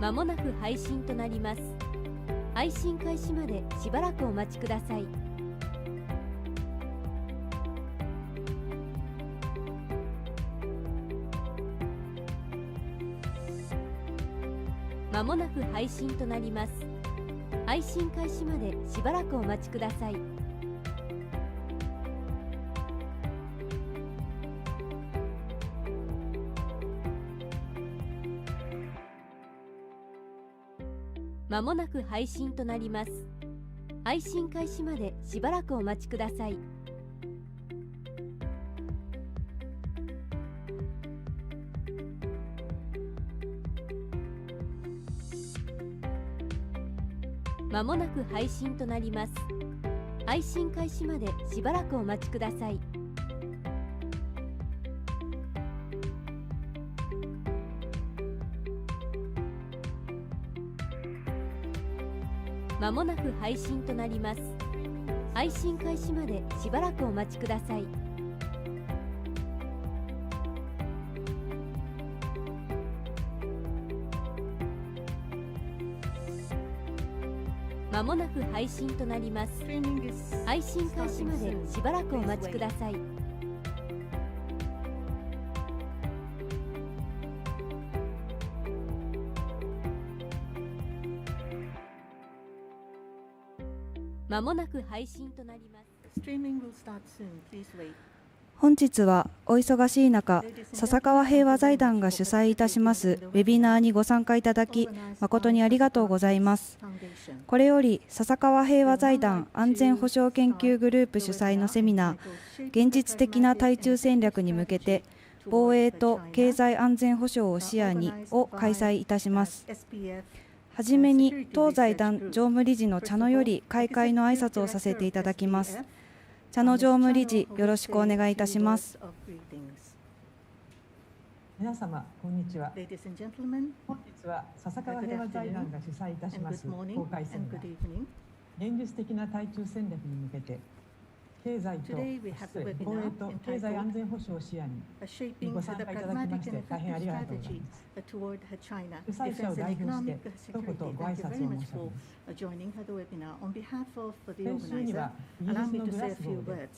まもなく配信となります。配信開始までしばらくお待ちください。まもなく配信となります。配信開始までしばらくお待ちください。まもなく配信となります。配信開始までしばらくお待ちください。まもなく配信となります。配信開始までしばらくお待ちください。まもなく配信となります。配信開始までしばらくお待ちください。まもなく配信となります。配信開始までしばらくお待ちください。まもなく配信となります。本日はお忙しい中、笹川平和財団が主催いたしますウェビナーにご参加いただき、誠にありがとうございます。これより笹川平和財団安全保障研究グループ主催のセミナー、現実的な対中戦略に向けて防衛と経済安全保障を視野にを開催いたします。はじめに当財団常務理事の茶野より開会の挨拶をさせていただきます。茶野常務理事、よろしくお願いいたします。皆様、こんにちは。本日は笹川平和財団が主催いたします公開セミナー、現実的な対中戦略に向けて経済と防衛と経済安全保障を視野にご参加いただきまして大変ありがとうございます。主催者を代表して一言ご挨拶を申し上げます。先週にはイギリスのグラスゴーで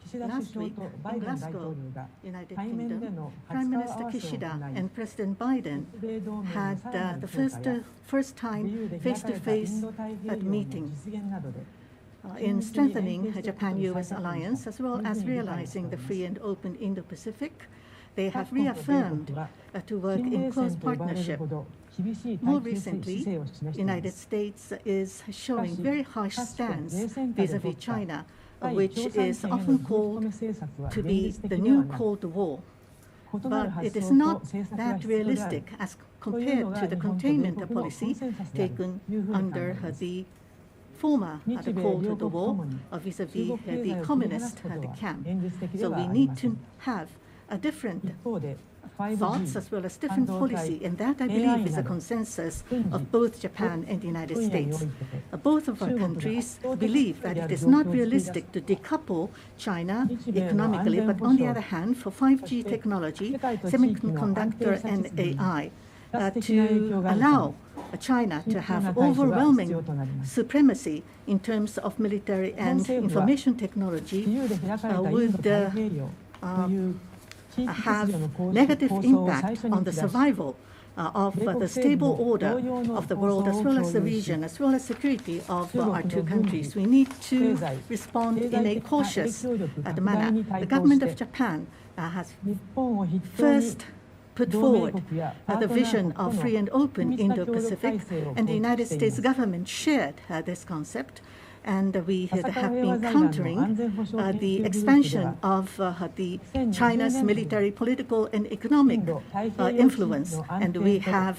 岸田首相とバイデン大統領が対面での初顔合わせを行い、日米同盟のさらなる強化や自由で開かれたインド太平洋の実現などでin strengthening Japan-US alliance as well as realizing the free and open Indo-Pacific, they have reaffirmed to work in close partnership. More recently, the United States is showing very harsh stance vis-à-vis China, which is often called to be the new Cold War. But it is not that realistic as compared to the containment policy taken under the former Cold War vis-à-vis the communist camp. So we need to have a different thoughts as well as different policy, and that I believe is a consensus of both Japan and the United States. Both of our countries believe that it is not realistic to decouple China economically, but on the other hand, for 5G technology, semiconductor and AI, to allow China to have overwhelming supremacy in terms of military and information technology would have negative impact on the survival of the stable order of the world as well as the region as well as security of our two countries. We need to respond in a cautious manner. The government of Japan has first put forward the vision of free and open Indo-Pacific, and the United States government shared this concept. And we have been countering the expansion of the China's military, political, and economic influence. And we have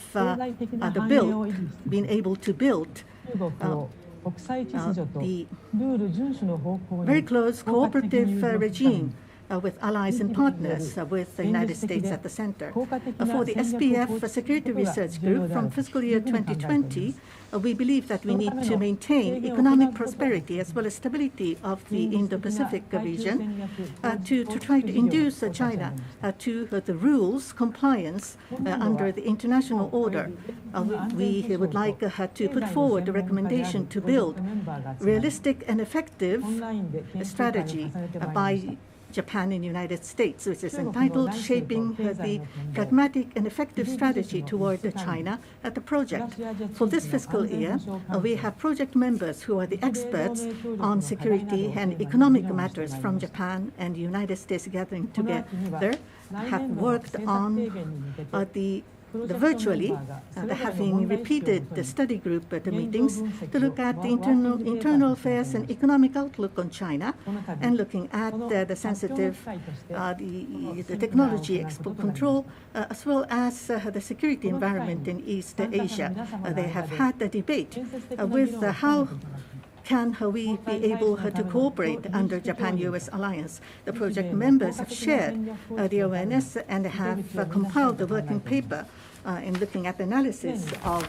been able to build the very close cooperative regime with allies and partners with the United States at the center. For the SPF Security Research Group from fiscal year 2020, we believe that we need to maintain economic prosperity as well as stability of the Indo-Pacific region to try to induce China to the rules compliance under the international order. We would like to put forward a recommendation to build realistic and effective strategy by Japan and United States, which is entitled Shaping the Pragmatic and Effective Strategy Toward China at the project. For this fiscal year, we have project members who are the experts on security and economic matters from Japan and the United States gathering together, have worked on the virtually, having repeated the study group at the meetings to look at the internal affairs and economic outlook on China, and looking at the sensitive, the technology export control, as well as the security environment in East Asia. They have had a debate with how can we be able to cooperate under Japan-U.S. alliance? The project members have shared the awareness and have compiled the working paper in looking at the analysis of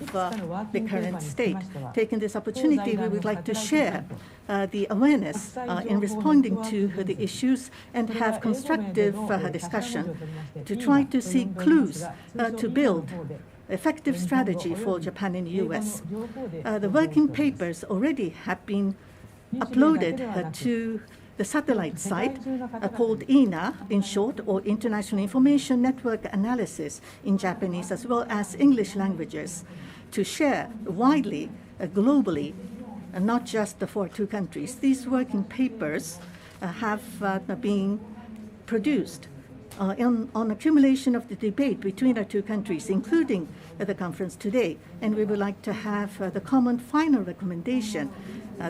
the current state. Taking this opportunity, we would like to share the awareness in responding to the issues and have constructive discussion to try to seek clues to build effective strategy for Japan and the U.S. The working papers already have been uploaded to the satellite site called INA, in short, or International Information Network Analysis in Japanese as well as English languages, to share widely, globally, not just for two countries. These working papers have been produced on accumulation of the debate between our two countries, including the conference today. And we would like to have the common final recommendation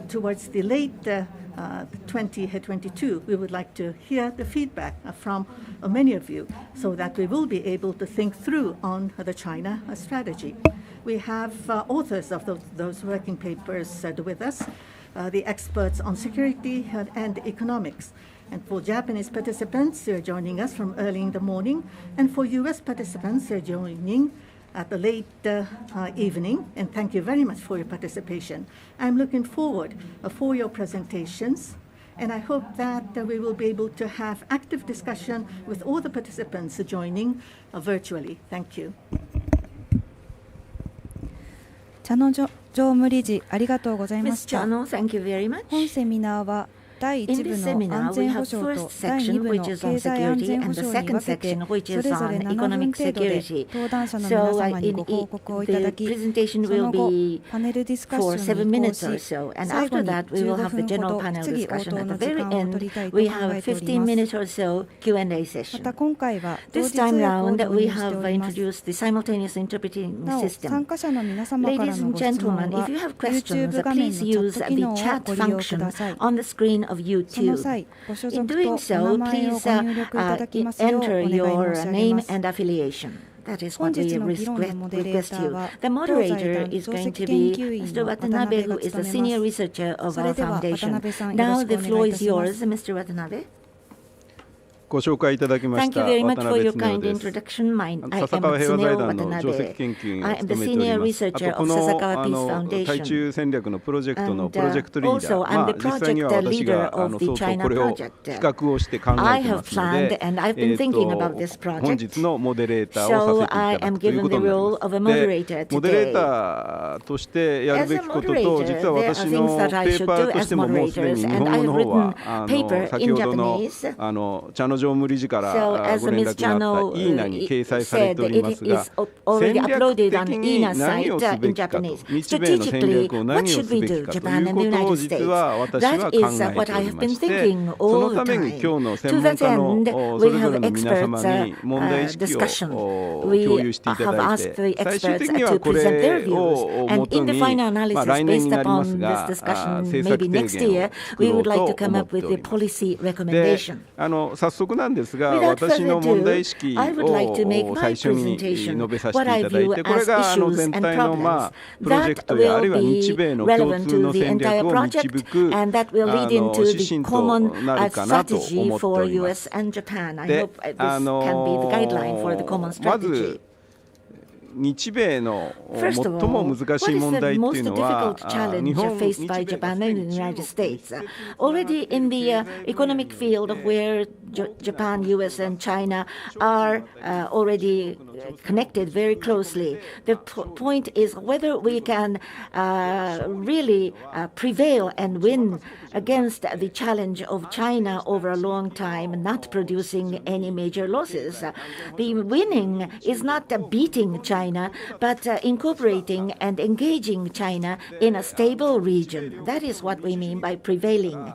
towards the late 2022. We would like to hear the feedback from many of you so that we will be able to think through on the China strategy. We have authors of those working papers with us, the experts on security and economics. And for Japanese participants, they're joining us from early in the morning. And for U.S. participants, they're joining at the late evening. And thank you very much for your participation. I'm looking forward for your presentations. And I hope that we will be able to have active discussion with all the participants joining virtually. Thank you. 茶野常務理事ありがとうございまし Ms. た。 Chano, thank you very much. 本セミナーは第 In 1部 this の seminar, 安 we 全保 have 障 first と第 2 section, 部の which is on 経済安 security, 全保 and the 障に分 second けて section, which そ is れぞ on れ7分 economic 程度で security. 登壇者の皆 So 様にご in 報告をいただ the き、 presentation そ will の後 be パネルディスカッ for ショ 7 ンに移 minutes 行 or し、 so, and 最後 after に that we will 15 have the 分ほ general ど panel 質疑応 discussion. 答 At の the 時 very 間を取り end, たいと we 考 have えており 15 ます。 minutes or so Q&A ま session. た今回は同 This 時通 time 訳を round, 導 we 入してお have ります。 introduced the simultaneous interpreting なお、参 system. 加者の皆様から Ladies の and ご質問 gentlemen, は if you have questions, YouTube 画面の please チャッ use ト機 the 能を chat ご利用く function ださい。 on the screen of その YouTube. 際、ご所 In 属と doing お so, 名前を please ご入力いただきますようお enter 願い申 your し上げ name ます。 and affiliation. That is 本 what 日 we の議論のモデレーター request は you. The 同財 moderator 団 is 上 going 席 to 研 be 究員 Mr. の渡辺 Watanabe, が who is the 務め senior ます。 researcher of そ our れでは渡 foundation. 辺さんよろ Now しく the お願 floor いいた is しま yours, す。 Mr. Watanabe. ご紹介いただきまし Thank you た very much 渡 for 辺 your 恒 kind です。 introduction. I am 笹川平和財 Tsuneo 団の上席 Watanabe. 研究員を I am 務 the めており senior ます。あ researcher とこ of の Sasakawa Peace 対 Foundation. 中戦略のプロジェクトの And プロジェクトリーダ also ー、 I'm the 実際には project 私が leader of the 相当 China これを project. 企画をして考 I えて have ますの planned で、 and I've been thinking about this 本 project. 日のモデレーターを So さ I せていただ am くという given こ the とになり role ま of a す。 moderator モデレー today. ターとしてやる As べ a きことと、 moderator, 実は there are 私 things の that I ペ should ーパ do ーとし as てももうすでに moderators, 日 and 本 I 語 have の方 written は paper 先 in ほどの Japanese. 茶野常務理事か So ら as ご連 Ms. 絡があった Chano イーナに掲載され said, ておりま it すが、 is already 戦略 uploaded 的 on に INA 何を site すべ in きかと、 Japanese. 日米の戦 Strategically, 略を what 何を should す we べき do, かとい Japan う and こ the とを United 実 States? は私は That 考 is え what てお I り have ま been して、 thinking その all た the めに time. 今日の専 To 門 that 家の end, そ we れぞ have れの皆様 experts に問題意識 discussion. を We 共有してい have ただい asked て、 the 最終 experts 的に to はこ present their れ views. を And もと in the に、 final analysis 来年 based になります upon が、 this discussion, 政 maybe 策 next 提言 year, を作 we ろう would like と to come 思っ up て with お the ります。 policy で、 recommendation. 早速なんですが、 Without 私 further の問題意 ado, 識 I would like to make を my 最初に presentation 述べさせ what て I いただい view て、これ as が issues 全 and 体の problems プロジェ that クトであるい will は日 be 米の共 relevant 通 to の the 戦 entire 略を導 project く and that will lead into 指 the 針と common なるかなと strategy 思ってお for りま US す。 and Japan. I で、 hope this can be the guideline for the common ま strategy. ず日米の First 最 of も all, 難 what しい is 問 the 題っていう most のは difficult challenge 日本 faced by 日米 Japan and the United States? Already in the economic field where Japan, US, and China are already connected very closely, the point is whether we can really prevail and win against the challenge of China over a long time, not producing any major losses. The winning is not beating China, but incorporating and engaging China in a stable region. That is what we mean by prevailing.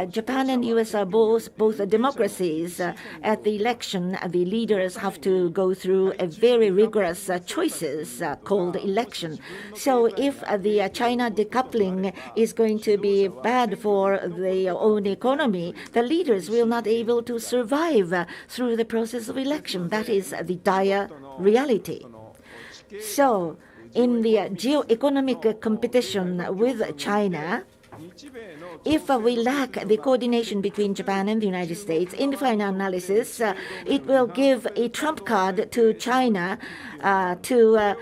Japan and US are both democracies. At the election, the leaders have to go through a very rigorous choices called election. So if the China decoupling is going to be bad for their own economy, the leaders will not be able to survive through the process of election. That is the dire reality. So in the geo-economic competition with China, if we lack the coordination between Japan and the United States, in the final analysis, it will give a trump card to China to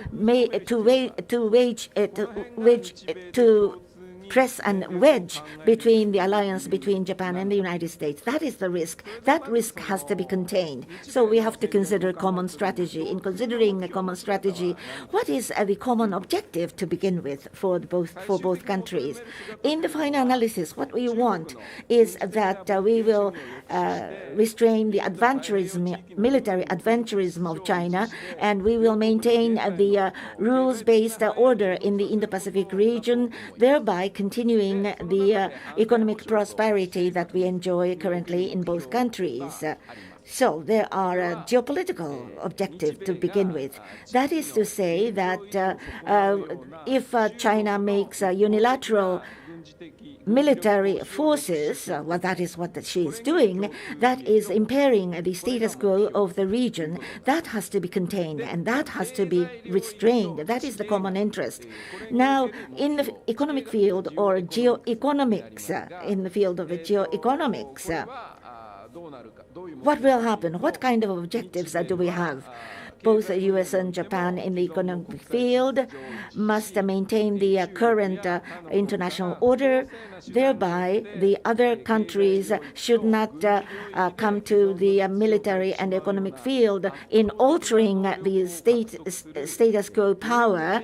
press and wedge between the alliance between Japan and the United States. That is the risk. That risk has to be contained. So we have to consider common strategy. In considering a common strategy, what is the common objective to begin with for both countries? In the final analysis, what we want is that we will restrain the military adventurism of China, and we will maintain the rules-based order in the Indo-Pacific region, thereby continuing the economic prosperity that we enjoy currently in both countries. So there are geopolitical objectives to begin with. That is to say that if China makes unilateral military forces, well, that is what she is doing, that is impairing the status quo of the region. That has to be contained and that has to be restrained. That is the common interest. Now, in the economic field or geoeconomics, in the field of geoeconomics, what will happen? What kind of objectives do we have? Both the US and Japan in the economic field must maintain the current international order. Thereby, the other countries should not come to the military and economic field in altering the status quo power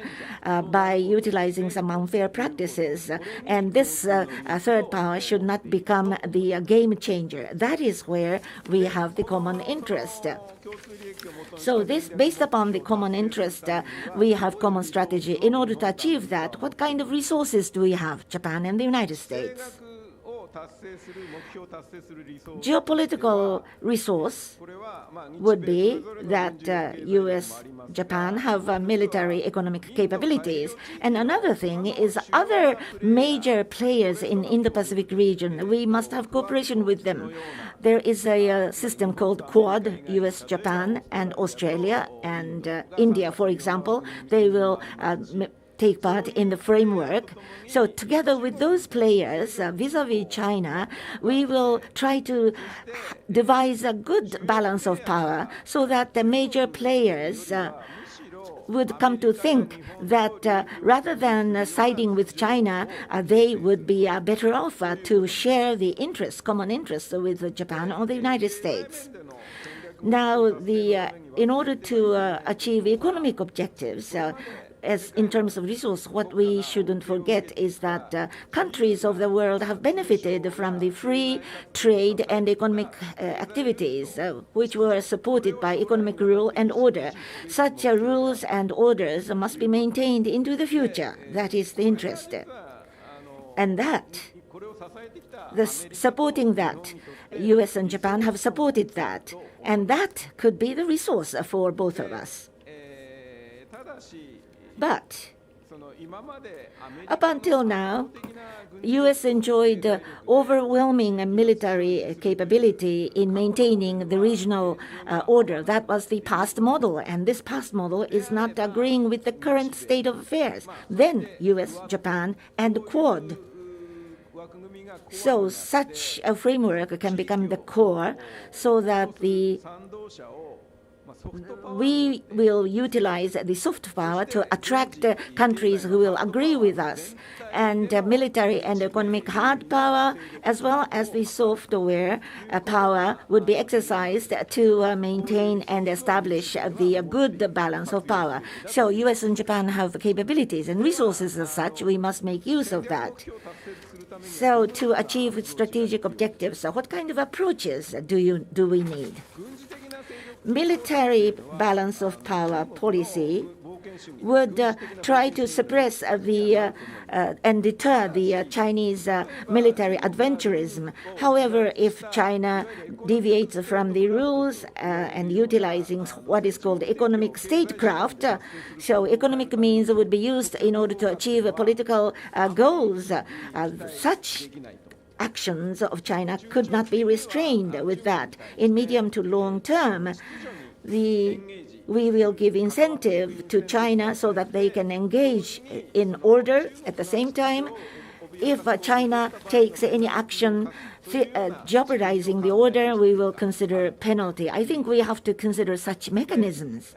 by utilizing some unfair practices. And this third power should not become the game changer. That is where we have the common interest. So this, based upon the common interest, we have common strategy. In order to achieve that, what kind of resources do we have, Japan and the United States? Geopolitical resource would be that US, Japan have military economic capabilities. And another thing is other major players in Indo-Pacific region. We must have cooperation with them. There is a system called Quad, US, Japan, and Australia, and India, for example. They will take part in the framework. So together with those players, vis-a-vis China, we will try to devise a good balance of power so that the major players would come to think that rather than siding with China, they would be better off to share the interests, common interests with Japan or the United States. Now, in order to achieve economic objectives, as in terms of resource, what we shouldn't forget is that countries of the world have benefited from the free trade and economic activities, which were supported by economic rule and order. Such rules and orders must be maintained into the future. That is the interest. And that, supporting that, US and Japan have supported that. And that could be the resource for both of us. But up until now, U.S. enjoyed overwhelming military capability in maintaining the regional order. That was the past model, and this past model is not agreeing with the current state of affairs. Then U.S., Japan, and Quad. So such a framework can become the core so that the we will utilize the soft power to attract countries who will agree with us, and military and economic hard power, as well as the software power, would be exercised to maintain and establish the good balance of power. So U.S. and Japan have capabilities and resources as such. We must make use of that. So to achieve strategic objectives, what kind of approaches do we need? Military balance of power policy would try to suppress and deter the Chinese military adventurism. However, if China deviates from the rules and utilizing what is called economic statecraft, so economic means would be used in order to achieve political goals, such actions of China could not be restrained with that. In medium to long term, we will give incentive to China so that they can engage in order. At the same time, if China takes any action jeopardizing the order, we will consider penalty. I think we have to consider such mechanisms.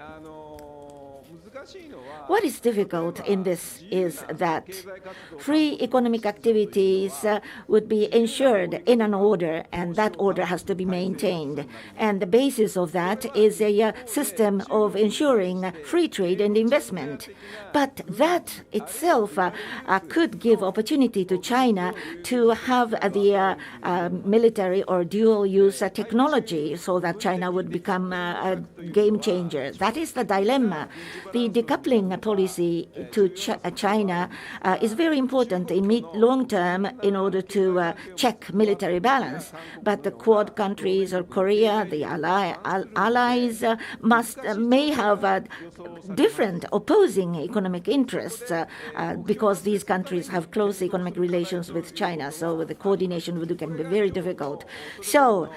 What is difficult in this is that free economic activities would be ensured in an order, and that order has to be maintained. And the basis of that is a system of ensuring free trade and investment. But that itself could give opportunity to China to have the military or dual-use technology so that China would become a game changer. That is the dilemma. The decoupling policy to China is very important in long term in order to check military balance. But the Quad countries or Korea, the allies, may have different opposing economic interests because these countries have close economic relations with China. So the coordination can be very difficult. So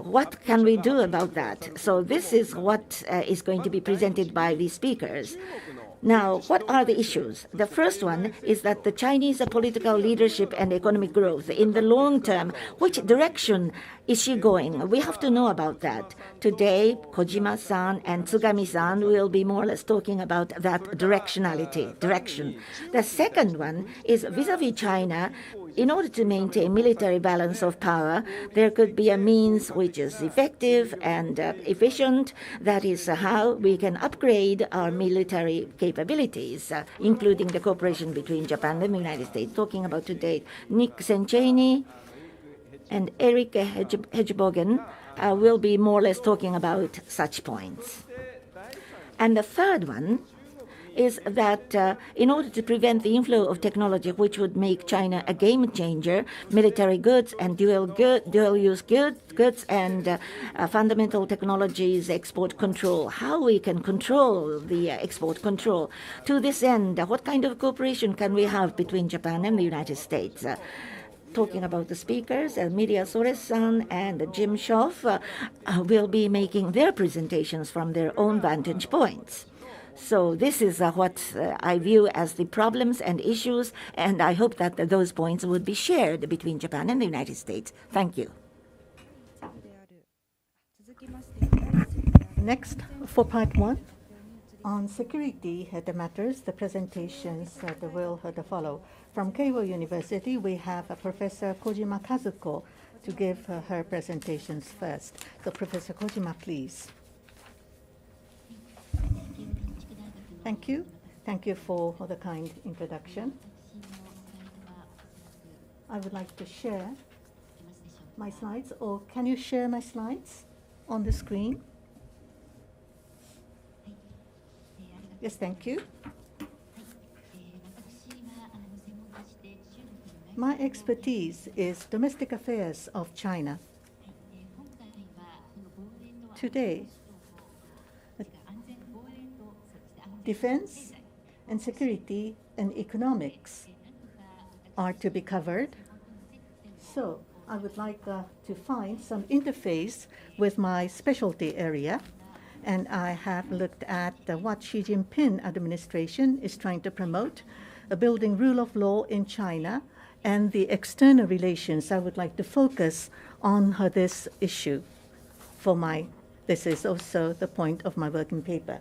what can we do about that? So this is what is going to be presented by the speakers. Now, what are the issues? The first one is that the Chinese political leadership and economic growth in the long term, which direction is she going? We have to know about that. Today, Kojima-san and Tsugami-san will be more or less talking about that direction. The second one is vis-a-vis China. In order to maintain military balance of power, there could be a means which is effective and efficient. That is how we can upgrade our military capabilities, including the cooperation between Japan and the United States. Talking about today, Nick Senchaney and Eric Hegenbotham will be more or less talking about such points. And the third one is that in order to prevent the inflow of technology which would make China a game changer, military goods and dual-use goods and fundamental technologies export control, how we can control the export control. To this end, what kind of cooperation can we have between Japan and the United States? Talking about the speakers, Miria Sores-san and Jim Schoff will be making their presentations from their own vantage points. So this is what I view as the problems and issues, and I hope that those points would be shared between Japan and the United States. Thank you. Next, for part one, on security matters, the presentations will follow. From Keio University, we have Professor Kojima Kazuko to give her presentations first. So Professor Kojima, please. Thank you. Thank you for the kind introduction. I would like to share my slides, or can you share my slides on the screen? Yes, thank you. My expertise is domestic affairs of China. Today, defense and security and economics are to be covered. So I would like to find some interface with my specialty area. And I have looked at what Xi Jinping administration is trying to promote, building rule of law in China, and the external relations. I would like to focus on this issue for my This is also the point of my working paper.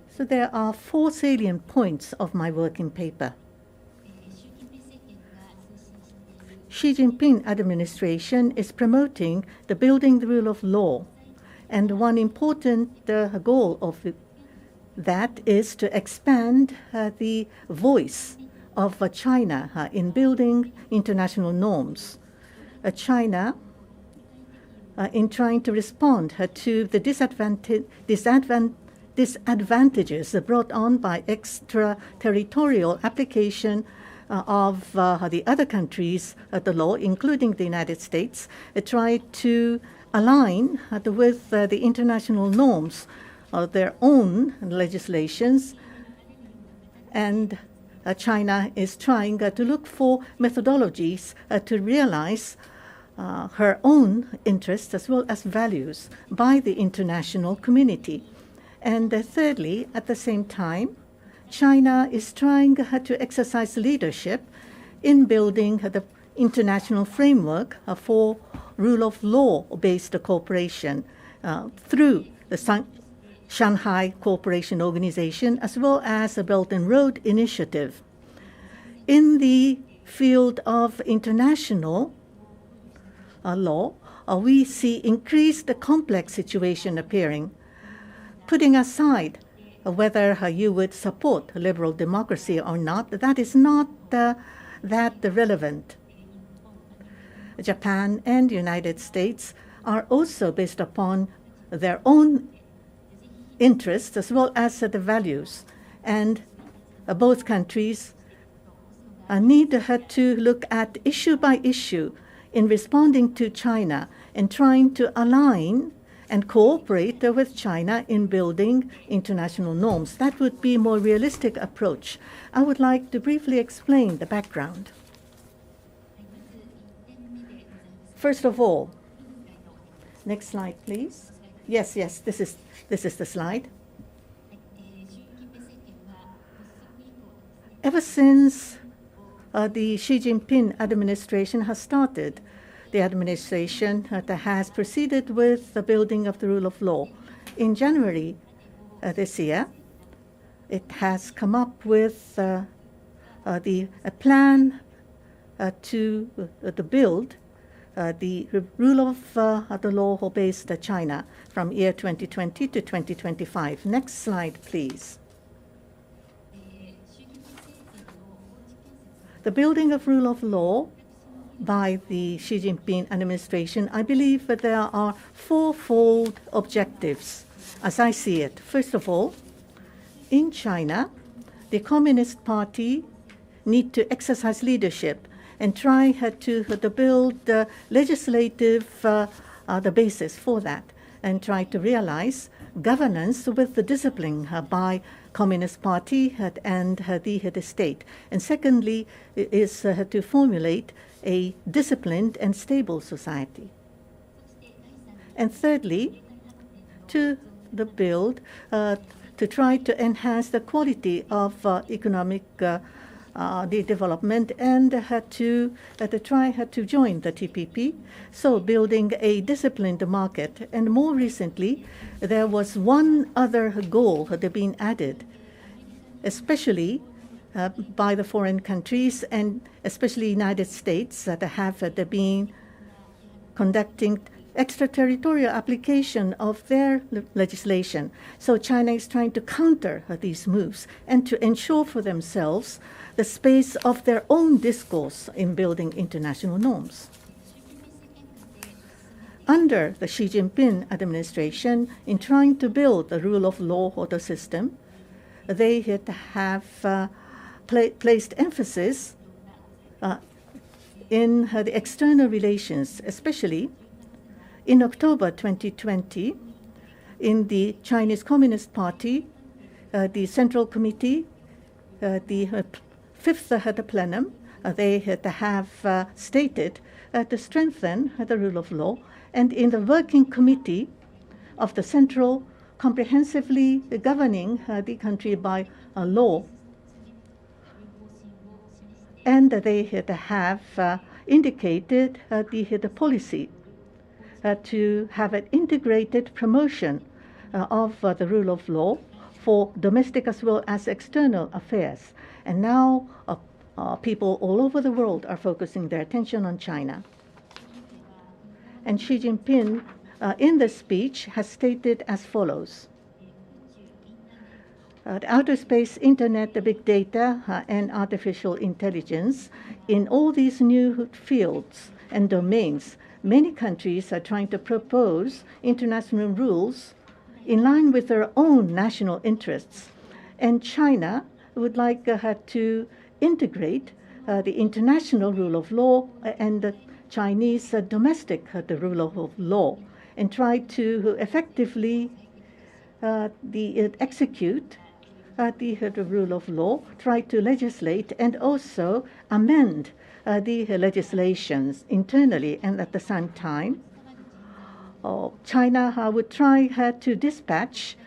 So there are 4 salient points of my working paper. Xi Jinping administration is promoting the building the rule of law, and one important goal of that is to expand the voice of China in building international norms. China, in trying to respond to the disadvantages brought on by extraterritorial application of the other countries, the law, including the United States, tried to align with the international norms of their own legislations, and China is trying to look for methodologies to realize her own interests as well as values by the international community. And thirdly, at the same time, China is trying to exercise leadership in building the international framework for rule of law-based cooperation through the Shanghai Cooperation Organization as well as the Belt and Road Initiative. In the field of international law, we see increased complex situation appearing. Putting aside whether you would support liberal democracy or not, that is not that relevant. Japan and United States are also based upon their own interests as well as the values, and both countries need to look at issue by issue in responding to China and trying to align and cooperate with China in building international norms. That would be a more realistic approach. I would like to briefly explain the background. First of all, next slide, please. Yes, this is the slide. Ever since the Xi Jinping administration has started, the administration that has proceeded with the building of the rule of law. In January this year, it has come up with a plan to build the rule of the law-based China from year 2020 to 2025. Next slide, please. The building of rule of law by the Xi Jinping administration, I believe that there are fourfold objectives, as I see it. First of all, in China, the Communist Party need to exercise leadership and try to build the legislative the basis for that, and try to realize governance with the discipline by Communist Party and the state. And secondly, is to formulate a disciplined and stable society. And thirdly, to try to enhance the quality of economic the development, and to try to join the TPP, so building a disciplined market. And more recently, there was one other goal that had been added, especially by the foreign countries, and especially United States, that have been conducting extraterritorial application of their legislation. So China is trying to counter these moves and to ensure for themselves the space of their own discourse in building international norms. Under the Xi Jinping administration, in trying to build the rule of law order system, they have placed emphasis in the external relations, especially in October 2020, in the Chinese Communist Party, the Central Committee, the Fifth Plenum, they have stated to strengthen the rule of law, and in the Working Committee of the Central comprehensively governing the country by law, and they have indicated the policy to have an integrated promotion of the rule of law for domestic as well as external affairs. And now people all over the world are focusing their attention on China. And Xi Jinping, in the speech, has stated as follows. The outer space, internet, the big data, and artificial intelligence, in all these new fields and domains, many countries are trying to propose international rules in line with their own national interests. And China would like to integrate the international rule of law and the Chinese domestic the rule of law, and try to effectively execute the rule of law, try to legislate and also amend the legislations internally. And at the same time, China would try to dispatch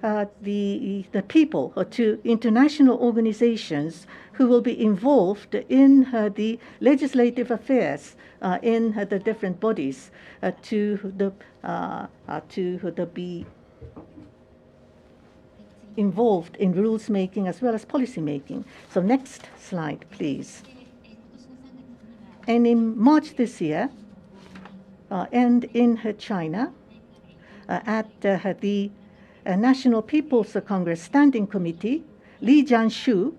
the people to international organizations who will be involved in the legislative affairs in the different bodies to be involved in rules making as well as policy making. So next slide, please. And in March this year, and in China, at the National People's Congress Standing Committee, Li Jianshu,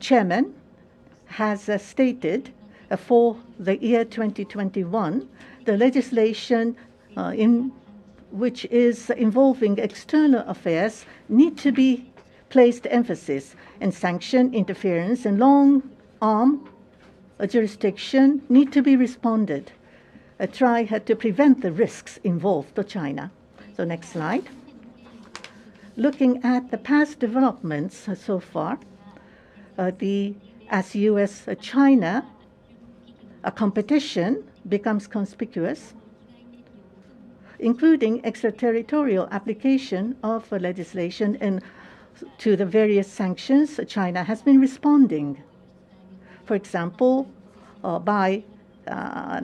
chairman, has stated for the year 2021, the legislation in which is involving external affairs need to be placed emphasis, and sanction, interference, and long-arm jurisdiction need to be responded. Try to prevent the risks involved to China. So next slide. Looking at the past developments so far, as U.S.-China competition becomes conspicuous, including extraterritorial application of legislation and to the various sanctions, China has been responding. For example, by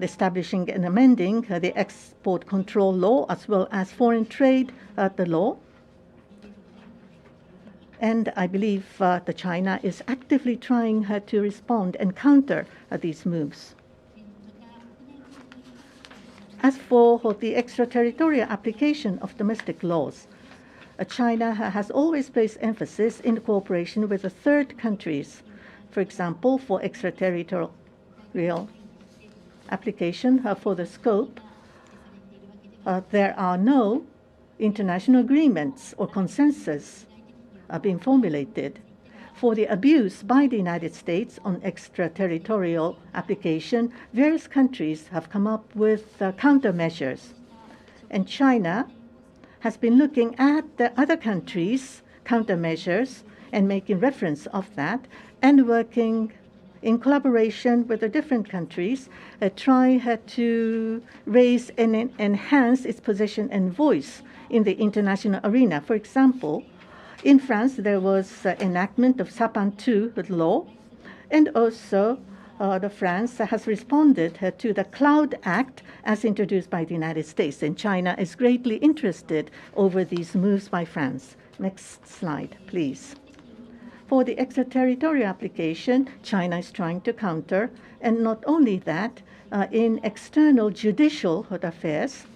establishing and amending the export control law as well as foreign trade the law. And I believe that China is actively trying to respond and counter these moves. As for the extraterritorial application of domestic laws, China has always placed emphasis in cooperation with the third countries. For example, for extraterritorial application for the scope, there are no international agreements or consensus being formulated. For the abuse by the United States on extraterritorial application, various countries have come up with countermeasures. And China has been looking at the other countries' countermeasures and making reference of that, and working in collaboration with the different countries, try to raise and enhance its position and voice in the international arena. For example, in France, there was enactment of Sapin II law, and also France has responded to the Cloud Act as introduced by the United States, and China is greatly interested over these moves by France. Next slide, please. For the extraterritorial application, China is trying to counter, and not only that, in external judicial affairs,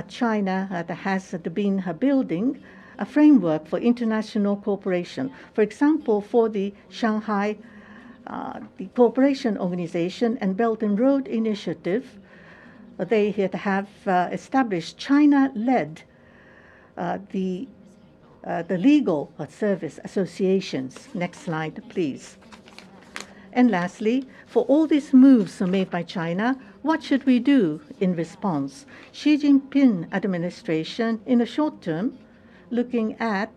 China has been building a framework for international cooperation. For example, for the Shanghai the Cooperation Organization and Belt and Road Initiative, they have established China-led the legal service associations. Next slide, please. And lastly, for all these moves made by China, what should we do in response? Xi Jinping administration, in the short term, looking at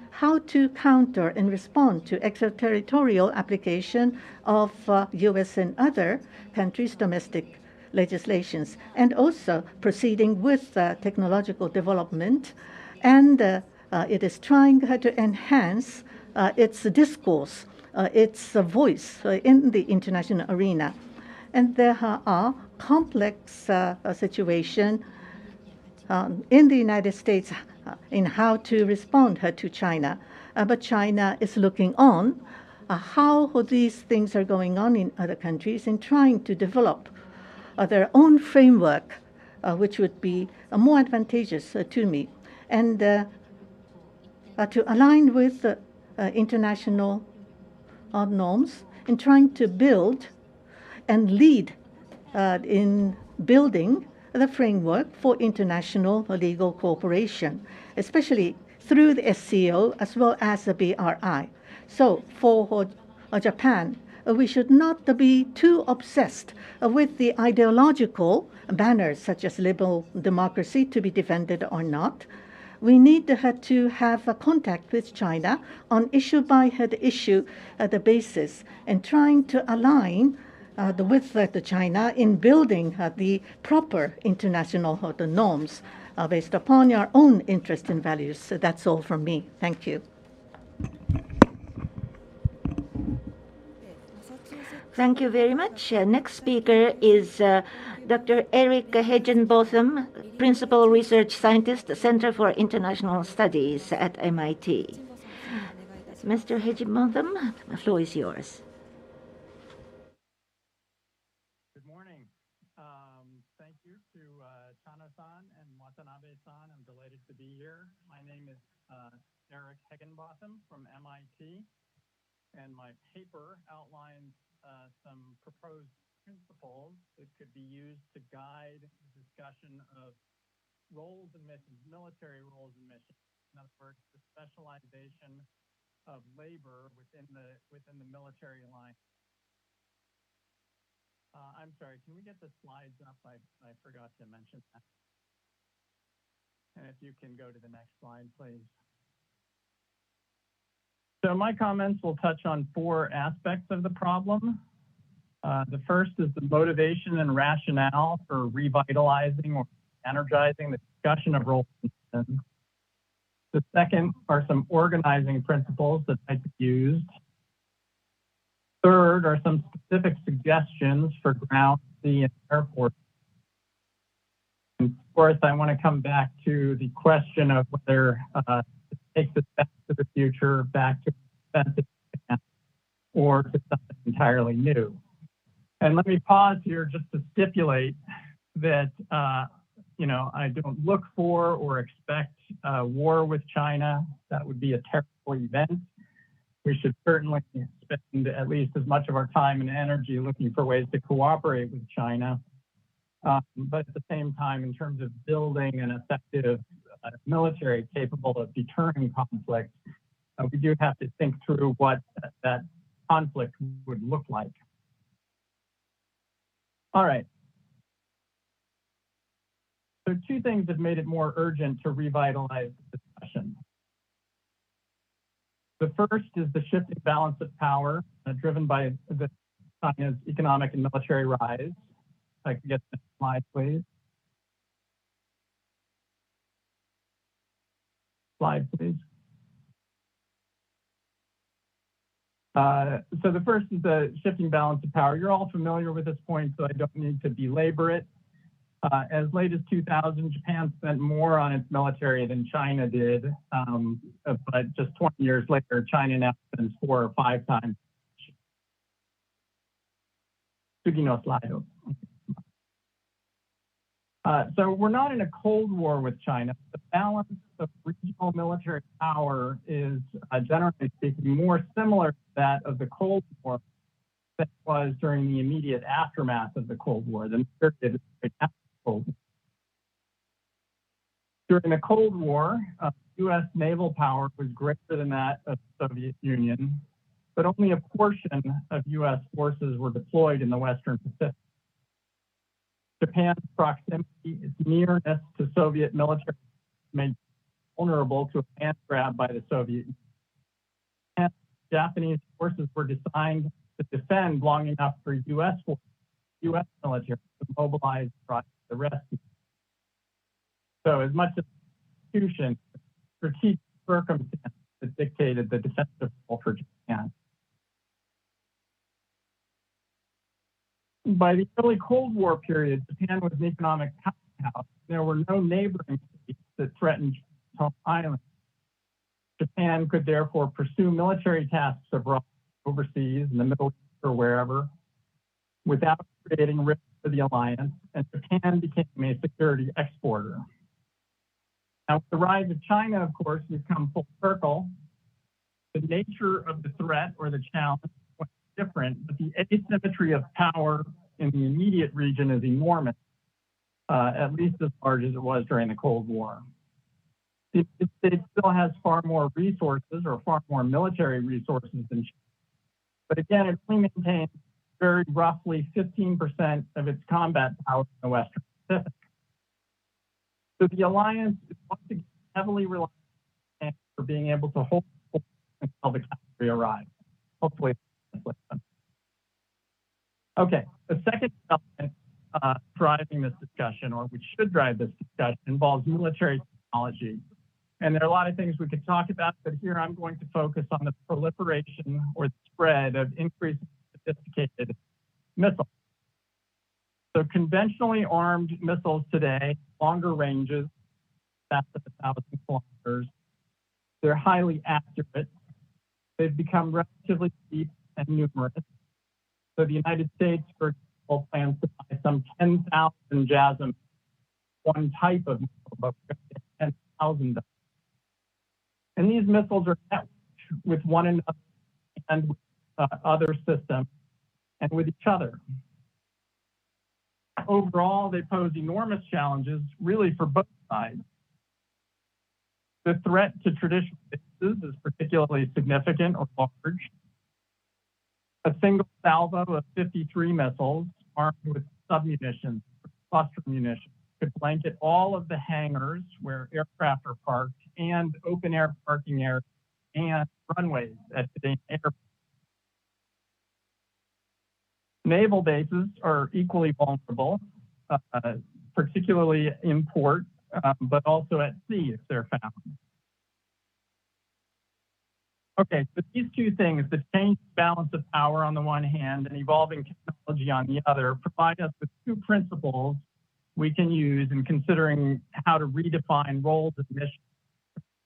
how to counter and respond to extraterritorial application of U.S. and other countries' domestic legislations, and also proceeding with technological development, and it is trying to enhance its discourse its voice in the international arena. And there are complex situations in the United States in how to respond to China. But China is looking on how these things are going on in other countries and trying to develop their own framework, which would be more advantageous to me. And to align with international norms in trying to build and lead in building the framework for international legal cooperation, especially through the SCO as well as the BRI. So for Japan, we should not be too obsessed with the ideological banners such as liberal democracy to be defended or not. We need to have a contact with China on issue by issue the basis and trying to align with China in building the proper international norms based upon our own interest and values. So that's all from me. Thank you. Thank you very much. Next speaker is Dr. Eric Hegenbotham, Principal Research Scientist, Center for International Studies at MIT. Mr. Hegenbotham, the floor is yours. Good morning. Thank you to Chano-san and Watanabe-san. I'm delighted to be here. My name is Eric Hegenbotham from MIT, and my paper outlines some proposed principles that could be used to guide the discussion of roles and missions, military roles and missions. In other words, the specialization of labor within the military alliance. I'm sorry, can we get the slides up? I forgot to mention that. And if you can go to the next slide, please. So my comments will touch on 4 aspects of the problem. The first is the motivation and rationale for revitalizing or energizing the discussion of roles and missions. The second are some organizing principles that might be used. Third are some specific suggestions for ground, sea, and airport. And fourth, I want to come back to the question of whether it takes us back to the future, back to defensive or to something entirely new. And let me pause here just to stipulate that I don't look for or expect war with China. That would be a terrible event. We should certainly spend at least as much of our time and energy looking for ways to cooperate with China. But at the same time, in terms of building an effective military capable of deterring conflict, we do have to think through what that conflict would look like. All right. So 2 things have made it more urgent to revitalize the discussion. The first is the shifting balance of power driven by China's economic and military rise. If I can get the next slide, please. Slide, please. So the first is the shifting balance of power. You're all familiar with this point, so I don't need to belabor it. As late as 2000, Japan spent more on its military than China did, but just 20 years later, China now spends 4 or 5 times. So we're not in a Cold War with China. The balance of regional military power is, generally speaking, more similar to that of the Cold War than it was during the immediate aftermath of the Cold War, the period after the Cold War. During the Cold War, U.S. naval power was greater than that of the Soviet Union, but only a portion of U.S. forces were deployed in the Western Pacific. Japan's proximity, its nearness to Soviet military made it vulnerable to a hand grab by the Soviet Union. And Japanese forces were designed to defend long enough for U.S. forces, U.S. military to mobilize the rescue. So as much as the institution, strategic circumstances that dictated the defensive role for Japan. By the early Cold War period, Japan was an economic powerhouse. There were no neighboring states that threatened Japan's home island. Japan could therefore pursue military tasks abroad, overseas, in the Middle East or wherever, without creating risk for the alliance, and Japan became a security exporter. Now, with the rise of China, of course, we've come full circle. The nature of the threat or the challenge is quite different, but the asymmetry of power in the immediate region is enormous, at least as large as it was during the Cold War. The United States still has far more resources or far more military resources than China. But again, it only maintains very roughly 15% of its combat power in the Western Pacific. So the alliance is once again heavily reliant on Japan for being able to hold until the cavalry arrives. Hopefully, okay. The second element driving this discussion, or which should drive this discussion, involves military technology. And there are a lot of things we could talk about, but here I'm going to focus on the proliferation or the spread of increasingly sophisticated missiles. So conventionally armed missiles today, longer ranges, that's 1,000 kilometers. They're highly accurate. They've become relatively cheap and numerous. So the United States, for example, plans to buy some 10,000 JASSM, one type of missile, but 10,000. And these missiles are networked with one another and with other systems and with each other. Overall, they pose enormous challenges, really, for both sides. The threat to traditional bases is particularly significant or large. A single salvo of 53 missiles armed with submunitions, cluster munitions, could blanket all of the hangars where aircraft are parked and open air parking areas and runways at today's airport. Naval bases are equally vulnerable, particularly in port, but also at sea if they're found. Okay, so these two things, the changed balance of power on the one hand and evolving technology on the other, provide us with two principles we can use in considering how to redefine roles and missions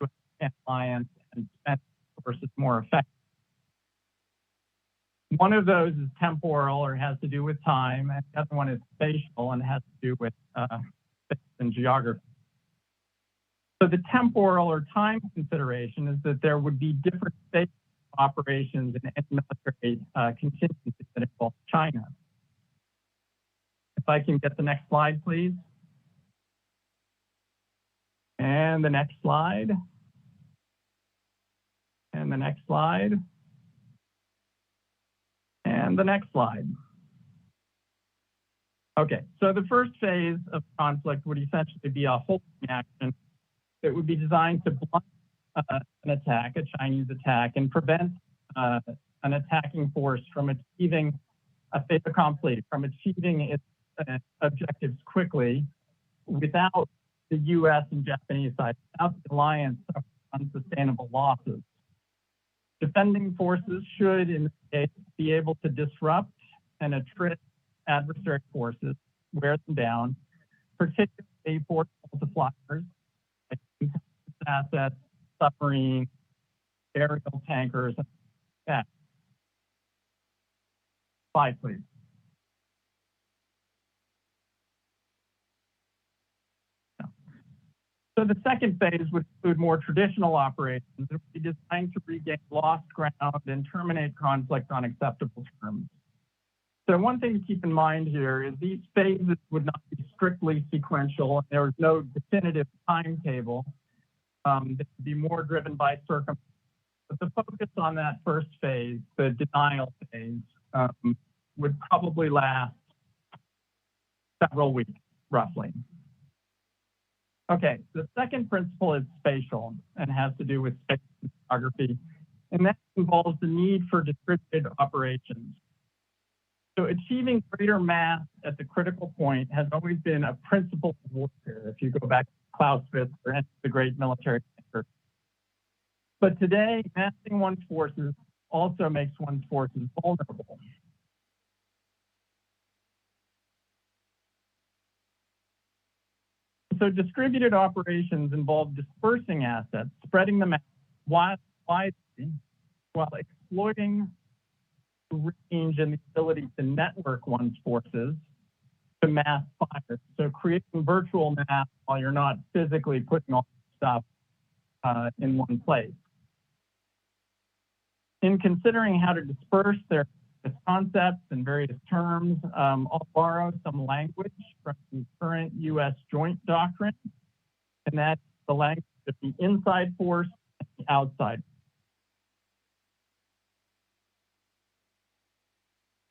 to an alliance and defense forces more effectively. One of those is temporal or has to do with time, and the other one is spatial and has to do with space and geography. So the temporal or time consideration is that there would be different state operations in any military contingency that involves China. If I can get the next slide, please. And the next slide. And the next slide. And the next slide. Okay, so the first phase of conflict would essentially be a holding action that would be designed to blunt an attack, a Chinese attack, and prevent an attacking force from achieving a fait accompli, from achieving its objectives quickly without the U.S. and Japanese side, without the alliance suffering unsustainable losses. Defending forces should, in this case, be able to disrupt and attrit adversary forces, wear them down, particularly force multipliers, like assets, submarines, aerial tankers, and that. Slide, please. So the second phase would include more traditional operations that would be designed to regain lost ground and terminate conflict on acceptable terms. So one thing to keep in mind here is these phases would not be strictly sequential. There is no definitive timetable. That would be more driven by circumstances. But the focus on that first phase, the denial phase, would probably last several weeks, roughly. Okay, the second principle is spatial and has to do with space and geography, and that involves the need for distributed operations. So achieving greater mass at the critical point has always been a principle of warfare, if you go back to Clausewitz or any of the great military thinkers. But today, massing one's forces also makes one's forces vulnerable. So distributed operations involve dispersing assets, spreading them out widely, while exploiting the range and the ability to network one's forces to mass fire. So creating virtual mass while you're not physically putting all the stuff in one place. In considering how to disperse their concepts and various terms, I'll borrow some language from the current U.S. joint doctrine, and that's the language of the inside force and the outside.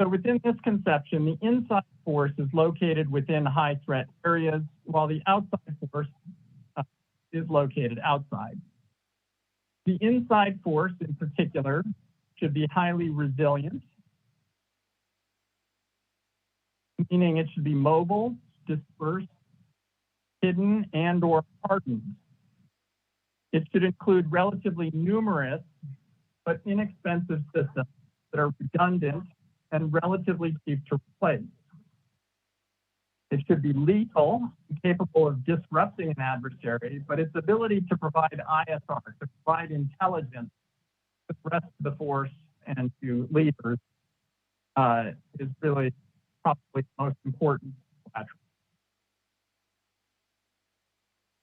So within this conception, the inside force is located within high threat areas, while the outside force is located outside. The inside force in particular should be highly resilient, meaning it should be mobile, dispersed, hidden, and/or hardened. It should include relatively numerous but inexpensive systems that are redundant and relatively cheap to replace. It should be lethal and capable of disrupting an adversary, but its ability to provide ISR, to provide intelligence to the rest of the force and to leaders is really probably the most important attribute.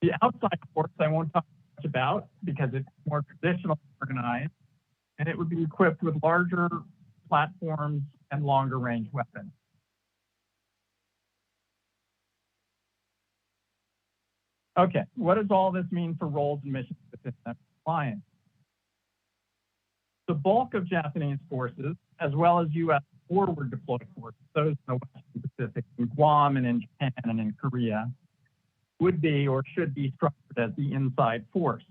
The outside force I won't talk much about because it's more traditionally organized, and it would be equipped with larger platforms and longer range weapons. Okay, what does all this mean for roles and missions within that alliance? The bulk of Japanese forces, as well as U.S. forward deployed forces, those in the Western Pacific, in Guam and in Japan and in Korea, would be or should be structured as the inside force.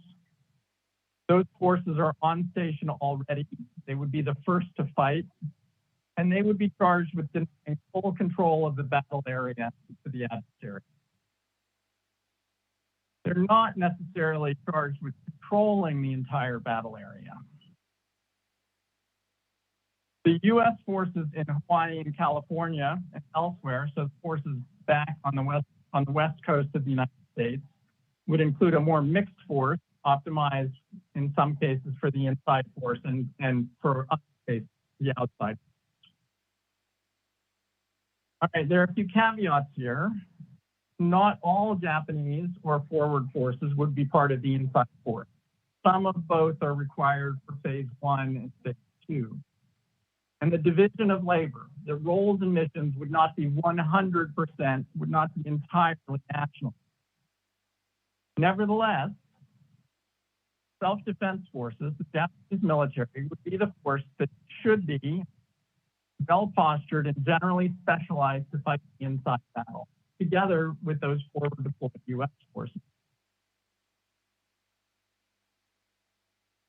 Those forces are on station already. They would be the first to fight, and they would be charged with denying full control of the battle area to the adversary. They're not necessarily charged with controlling the entire battle area. The U.S. forces in Hawaii and California and elsewhere, so the forces back on the west coast of the United States, would include a more mixed force, optimized in some cases for the inside force and for other cases, the outside. All right, there are a few caveats here. Not all Japanese or forward forces would be part of the inside force. Some of both are required for phase 1 and phase 2. And the division of labor, the roles and missions would not be 100%, would not be entirely national. Nevertheless, self-defense forces, the Japanese military, would be the force that should be well-postured and generally specialized to fight the inside battle, together with those forward deployed U.S. forces.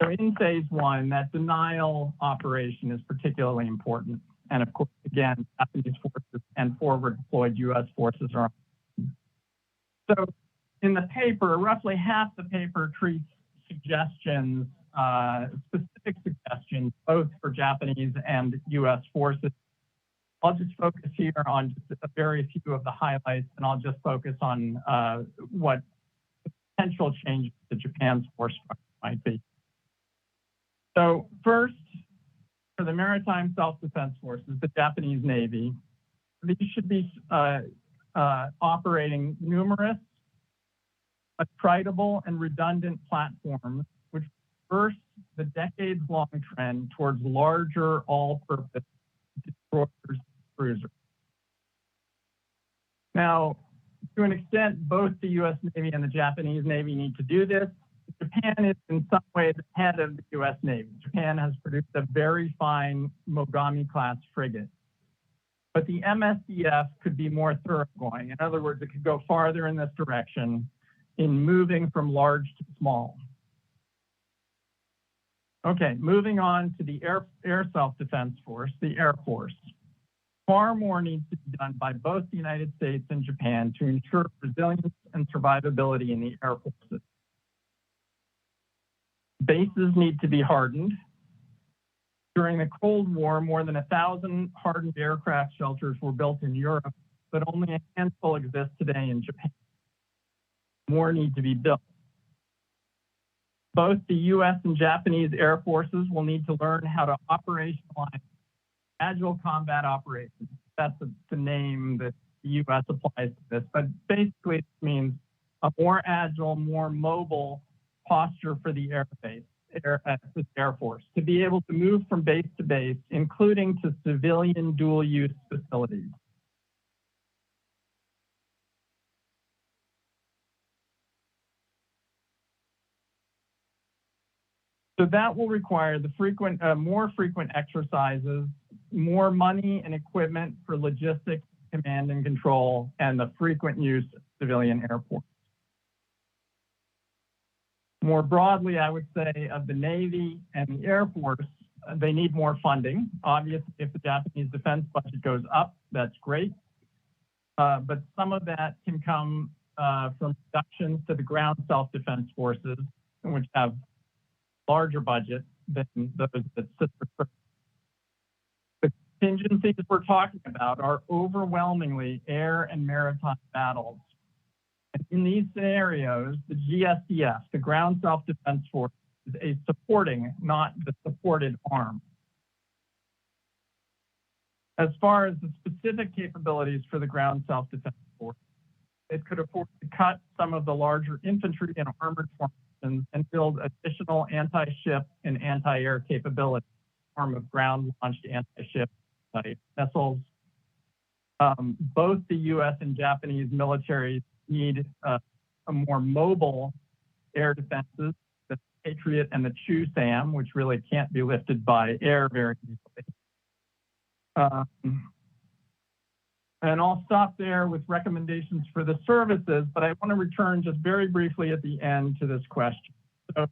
So in phase 1, that denial operation is particularly important. And of course, again, Japanese forces and forward deployed U.S. forces are on. So in the paper, roughly half the paper treats suggestions, specific suggestions, both for Japanese and U.S. forces. I'll just focus here on just a very few of the highlights, and I'll just focus on what potential changes to Japan's force structure might be. So first, for the maritime self-defense forces, the Japanese Navy, these should be operating numerous, attritable, and redundant platforms, which reverse the decades-long trend towards larger, all-purpose destroyers and cruisers. Now, to an extent, both the U.S. Navy and the Japanese Navy need to do this. Japan is in some ways ahead of the U.S. Navy. Japan has produced a very fine Mogami-class frigate. But the MSDF could be more thoroughgoing. In other words, it could go farther in this direction in moving from large to small. Okay, moving on to the air self-defense force, the Air Force. Far more needs to be done by both the United States and Japan to ensure resilience and survivability in the air forces. Bases need to be hardened. During the Cold War, more than 1,000 hardened aircraft shelters were built in Europe, but only a handful exist today in Japan. more need to be built. Both the US and Japanese Air Forces will need to learn how to operationalize agile combat operations. That's the name that the US applies to this, but basically it means a more agile, more mobile posture for the Air Force to be able to move from base to base, including to civilian dual-use facilities. So that will require the more frequent exercises, more money and equipment for logistics, command and control, and the frequent use of civilian airports. More broadly, I would say of the Navy and the Air Force, they need more funding. Obviously, if the Japanese defense budget goes up, that's great. But some of that can come from reductions to the ground self-defense forces, which have larger budget than those that sit for. The contingencies we're talking about are overwhelmingly air and maritime battles. And in these scenarios, the GSDF, the ground self-defense force, is a supporting, not the supported arm. As far as the specific capabilities for the ground self-defense force, it could afford to cut some of the larger infantry and armored formations and build additional anti-ship and anti-air capability in the form of ground-launched anti-ship vessels. Both the US and Japanese militaries need a more mobile air defenses, the Patriot and the Chu-SAM, which really can't be lifted by air very easily. And I'll stop there with recommendations for the services, but I want to return just very briefly at the end to this question. So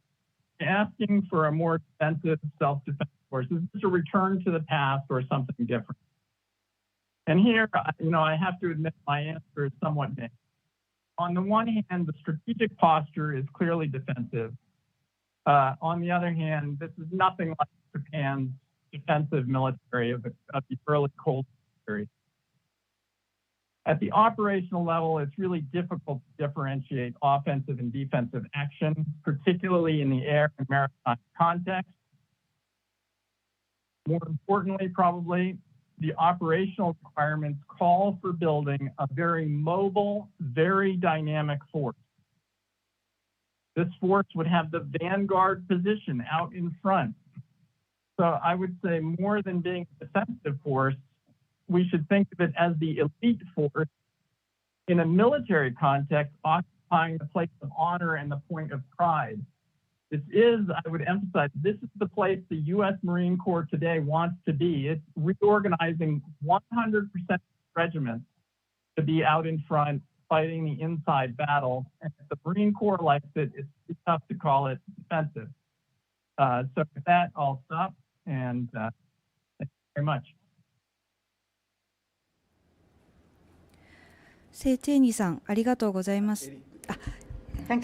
asking for a more extensive self-defense force, is this a return to the past or something different? And here, I have to admit my answer is somewhat mixed. On the one hand, the strategic posture is clearly defensive. On the other hand, this is nothing like Japan's defensive military of the early Cold War period. At the operational level, it's really difficult to differentiate offensive and defensive action, particularly in the air and maritime context. More importantly, probably, the operational requirements call for building a very mobile, very dynamic force. This force would have the vanguard position out in front. So I would say more than being a defensive force, we should think of it as the elite force in a military context, occupying the place of honor and the point of pride. This is, I would emphasize, this is the place the U.S. Marine Corps today wants to be. It's reorganizing 100% regiments to be out in front, fighting the inside battle. And if the Marine Corps likes it, it's tough to call it defensive. So with that, I'll stop, and thank you very much. セイチェーニさん、ありがとうございます。大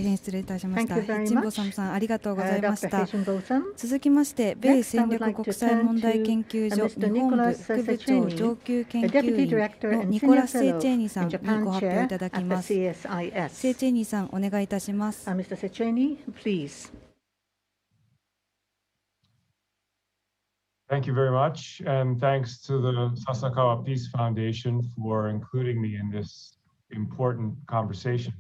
変失礼いたしました。ヘッジンボサムさん、ありがとうございました。続きまして、米戦略国際問題研究所日本部副部長上級研究員のニコラス・セイチェーニさんにご発表いただきます。セイチェーニさん、お願いいたします。Mr. Secheni, please. Thank you very much, and thanks to the Sasakawa Peace Foundation for including me in this important conversation.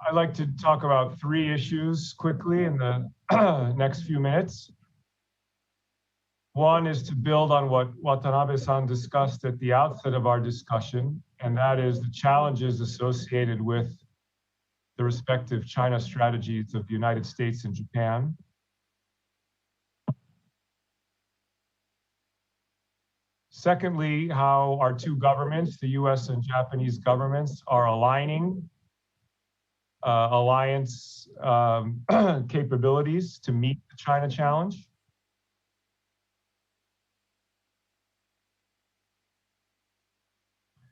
I'd like to talk about three issues quickly in the next few minutes. One is to build on what Watanabe-san discussed at the outset of our discussion, and that is the challenges associated with the respective China strategies of the United States and Japan. Secondly, how our two governments, the US and Japanese governments, are aligning alliance capabilities to meet the China challenge.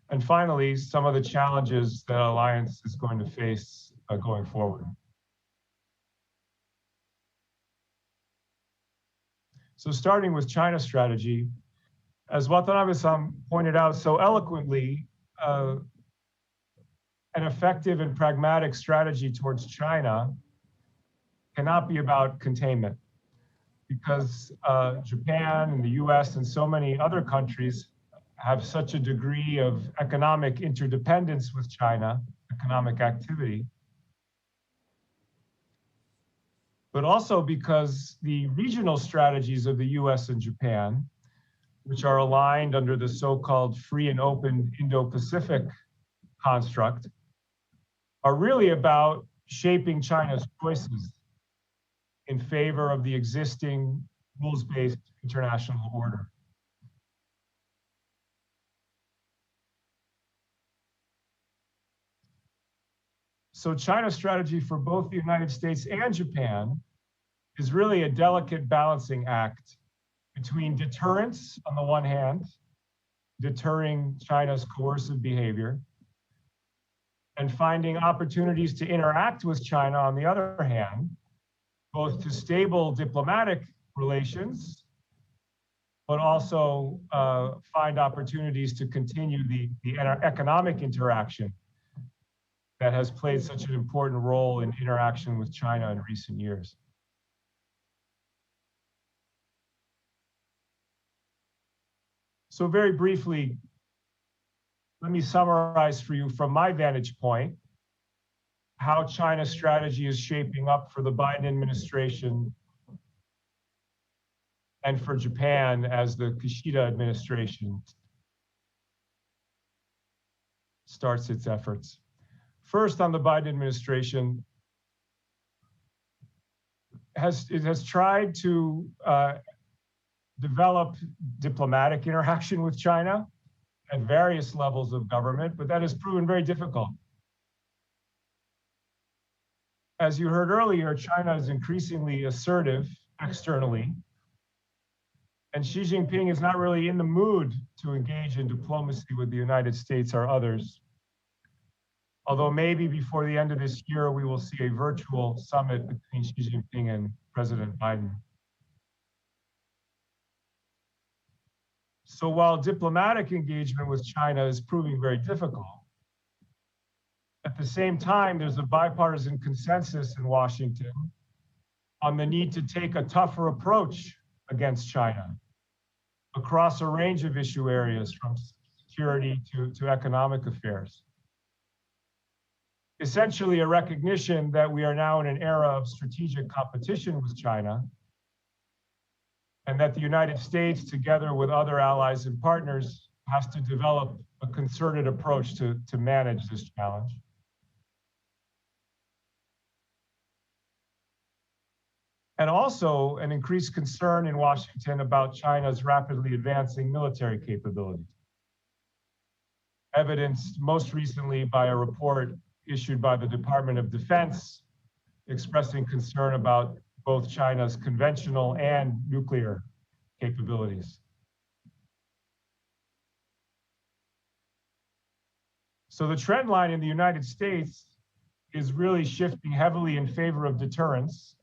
And finally, some of the challenges that alliance is going to face going forward. So starting with China strategy, as Watanabe-san pointed out so eloquently, an effective and pragmatic strategy towards China cannot be about containment, because Japan and the US and so many other countries have such a degree of economic interdependence with China, economic activity, but also because the regional strategies of the US and Japan, which are aligned under the so-called free and open Indo-Pacific construct, are really about shaping China's choices in favor of the existing rules-based international order. So China's strategy for both the United States and Japan is really a delicate balancing act between deterrence on the one hand, deterring China's coercive behavior, and finding opportunities to interact with China on the other hand, both to stable diplomatic relations, but also find opportunities to continue the economic interaction that has played such an important role in interaction with China in recent years. So very briefly, let me summarize for you from my vantage point how China's strategy is shaping up for the Biden administration and for Japan as the Kishida administration starts its efforts. First, on the Biden administration, it has tried to develop diplomatic interaction with China at various levels of government, but that has proven very difficult. As you heard earlier, China is increasingly assertive externally, and Xi Jinping is not really in the mood to engage in diplomacy with the United States or others. Although maybe before the end of this year, we will see a virtual summit between Xi Jinping and President Biden. So while diplomatic engagement with China is proving very difficult, at the same time, there's a bipartisan consensus in Washington on the need to take a tougher approach against China across a range of issue areas, from security to economic affairs. Essentially a recognition that we are now in an era of strategic competition with China, and that the United States, together with other allies and partners, has to develop a concerted approach to manage this challenge. And also an increased concern in Washington about China's rapidly advancing military capabilities, evidenced most recently by a report issued by the Department of Defense expressing concern about both China's conventional and nuclear capabilities. So the trend line in the United States is really shifting heavily in favor of deterrence.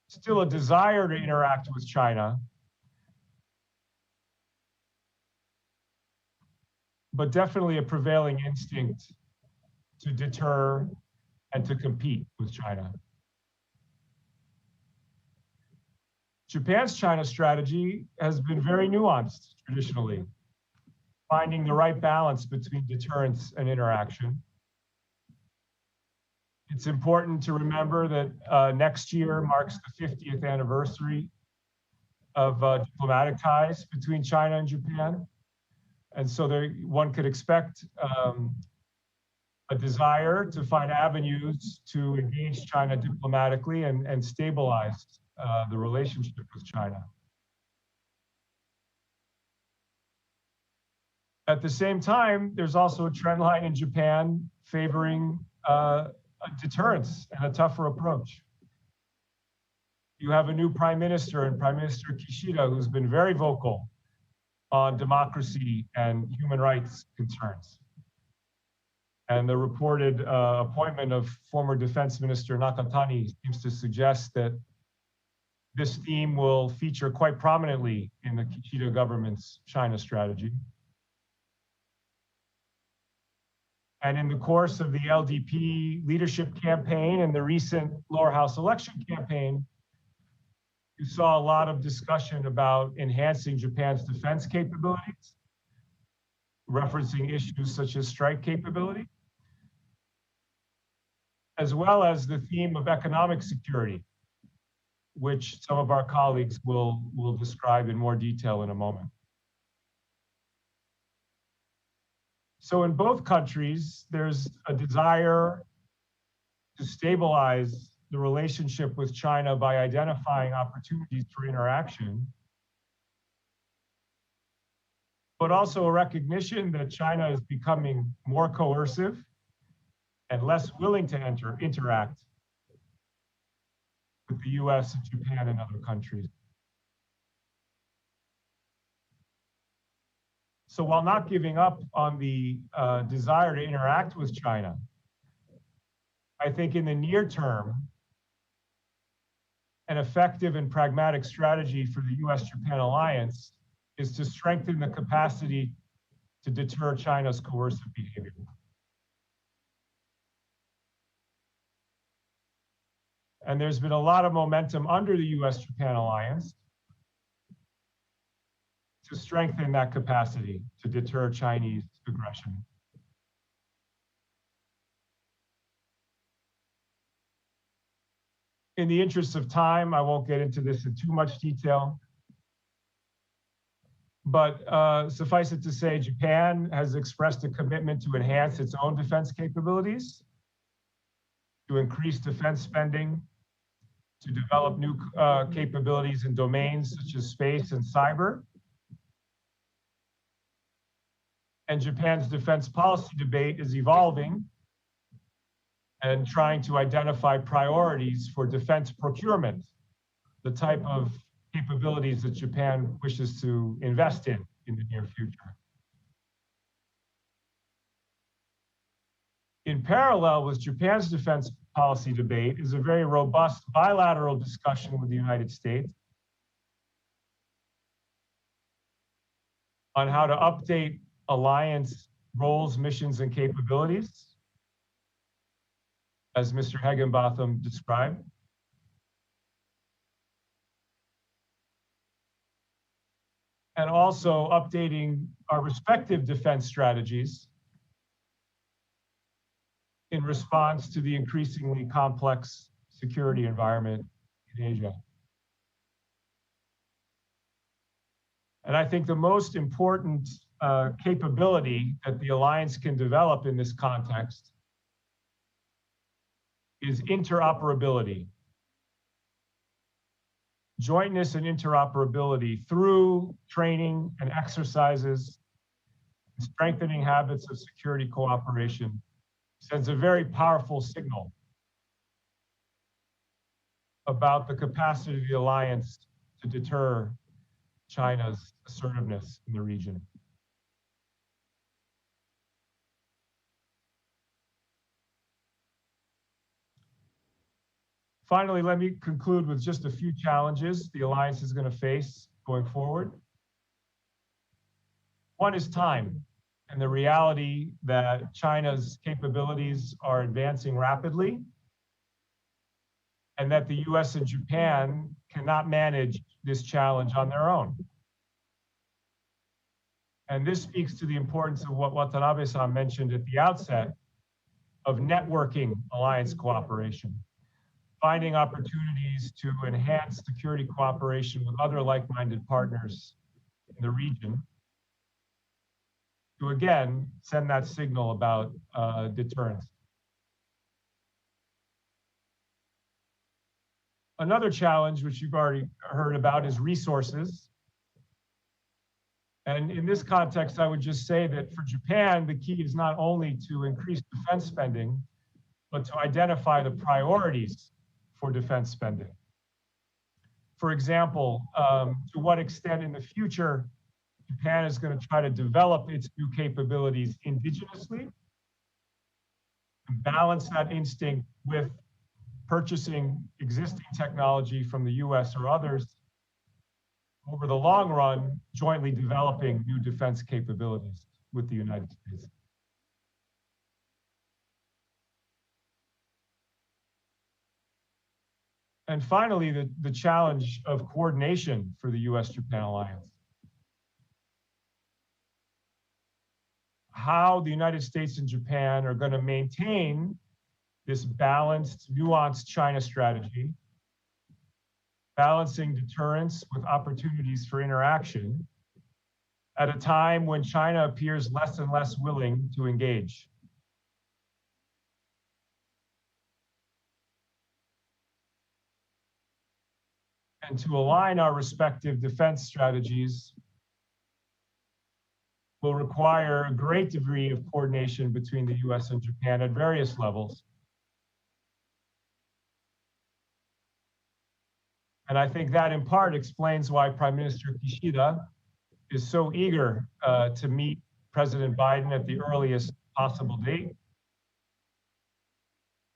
Still a desire to interact with China, but definitely a prevailing instinct to deter and to compete with China. Japan's China strategy has been very nuanced traditionally, finding the right balance between deterrence and interaction. It's important to remember that next year marks the 50th anniversary of diplomatic ties between China and Japan. And so one could expect a desire to find avenues to engage China diplomatically and stabilize the relationship with China. At the same time, there's also a trend line in Japan favoring a deterrence and a tougher approach. You have a new prime minister, and Prime Minister Kishida, who's been very vocal on democracy and human rights concerns. And the reported appointment of former Defense Minister Nakatani seems to suggest that this theme will feature quite prominently in the Kishida government's China strategy. And in the course of the LDP leadership campaign and the recent lower house election campaign, you saw a lot of discussion about enhancing Japan's defense capabilities, referencing issues such as strike capability, as well as the theme of economic security, which some of our colleagues will describe in more detail in a moment. So in both countries, there's a desire to stabilize the relationship with China by identifying opportunities for interaction, but also a recognition that China is becoming more coercive and less willing to interact with the US and Japan and other countries. So while not giving up on the desire to interact with China, I think in the near term, an effective and pragmatic strategy for the US-Japan alliance is to strengthen the capacity to deter China's coercive behavior. And there's been a lot of momentum under the US-Japan alliance to strengthen that capacity to deter Chinese aggression. In the interest of time, I won't get into this in too much detail, but suffice it to say, Japan has expressed a commitment to enhance its own defense capabilities, to increase defense spending, to develop new capabilities in domains such as space and cyber. And Japan's defense policy debate is evolving and trying to identify priorities for defense procurement, the type of capabilities that Japan wishes to invest in the near future. In parallel with Japan's defense policy debate is a very robust bilateral discussion with the United States on how to update alliance roles, missions, and capabilities, as Mr. Hegenbotham described. And also updating our respective defense strategies in response to the increasingly complex security environment in Asia. And I think the most important capability that the alliance can develop in this context is interoperability. Jointness and interoperability through training and exercises, strengthening habits of security cooperation sends a very powerful signal about the capacity of the alliance to deter China's assertiveness in the region. Finally, let me conclude with just a few challenges the alliance is going to face going forward. One is time and the reality that China's capabilities are advancing rapidly and that the US and Japan cannot manage this challenge on their own. And this speaks to the importance of what Watanabe-san mentioned at the outset of networking alliance cooperation, finding opportunities to enhance security cooperation with other like-minded partners in the region to, again, send that signal about deterrence. Another challenge, which you've already heard about, is resources. And in this context, I would just say that for Japan, the key is not only to increase defense spending, but to identify the priorities for defense spending. For example, to what extent in the future Japan is going to try to develop its new capabilities indigenously and balance that instinct with purchasing existing technology from the US or others, over the long run, jointly developing new defense capabilities with the United States. And finally, the challenge of coordination for the US-Japan alliance. How the United States and Japan are going to maintain this balanced, nuanced China strategy, balancing deterrence with opportunities for interaction at a time when China appears less and less willing to engage. And to align our respective defense strategies will require a great degree of coordination between the US and Japan at various levels. And I think that in part explains why Prime Minister Kishida is so eager to meet President Biden at the earliest possible date,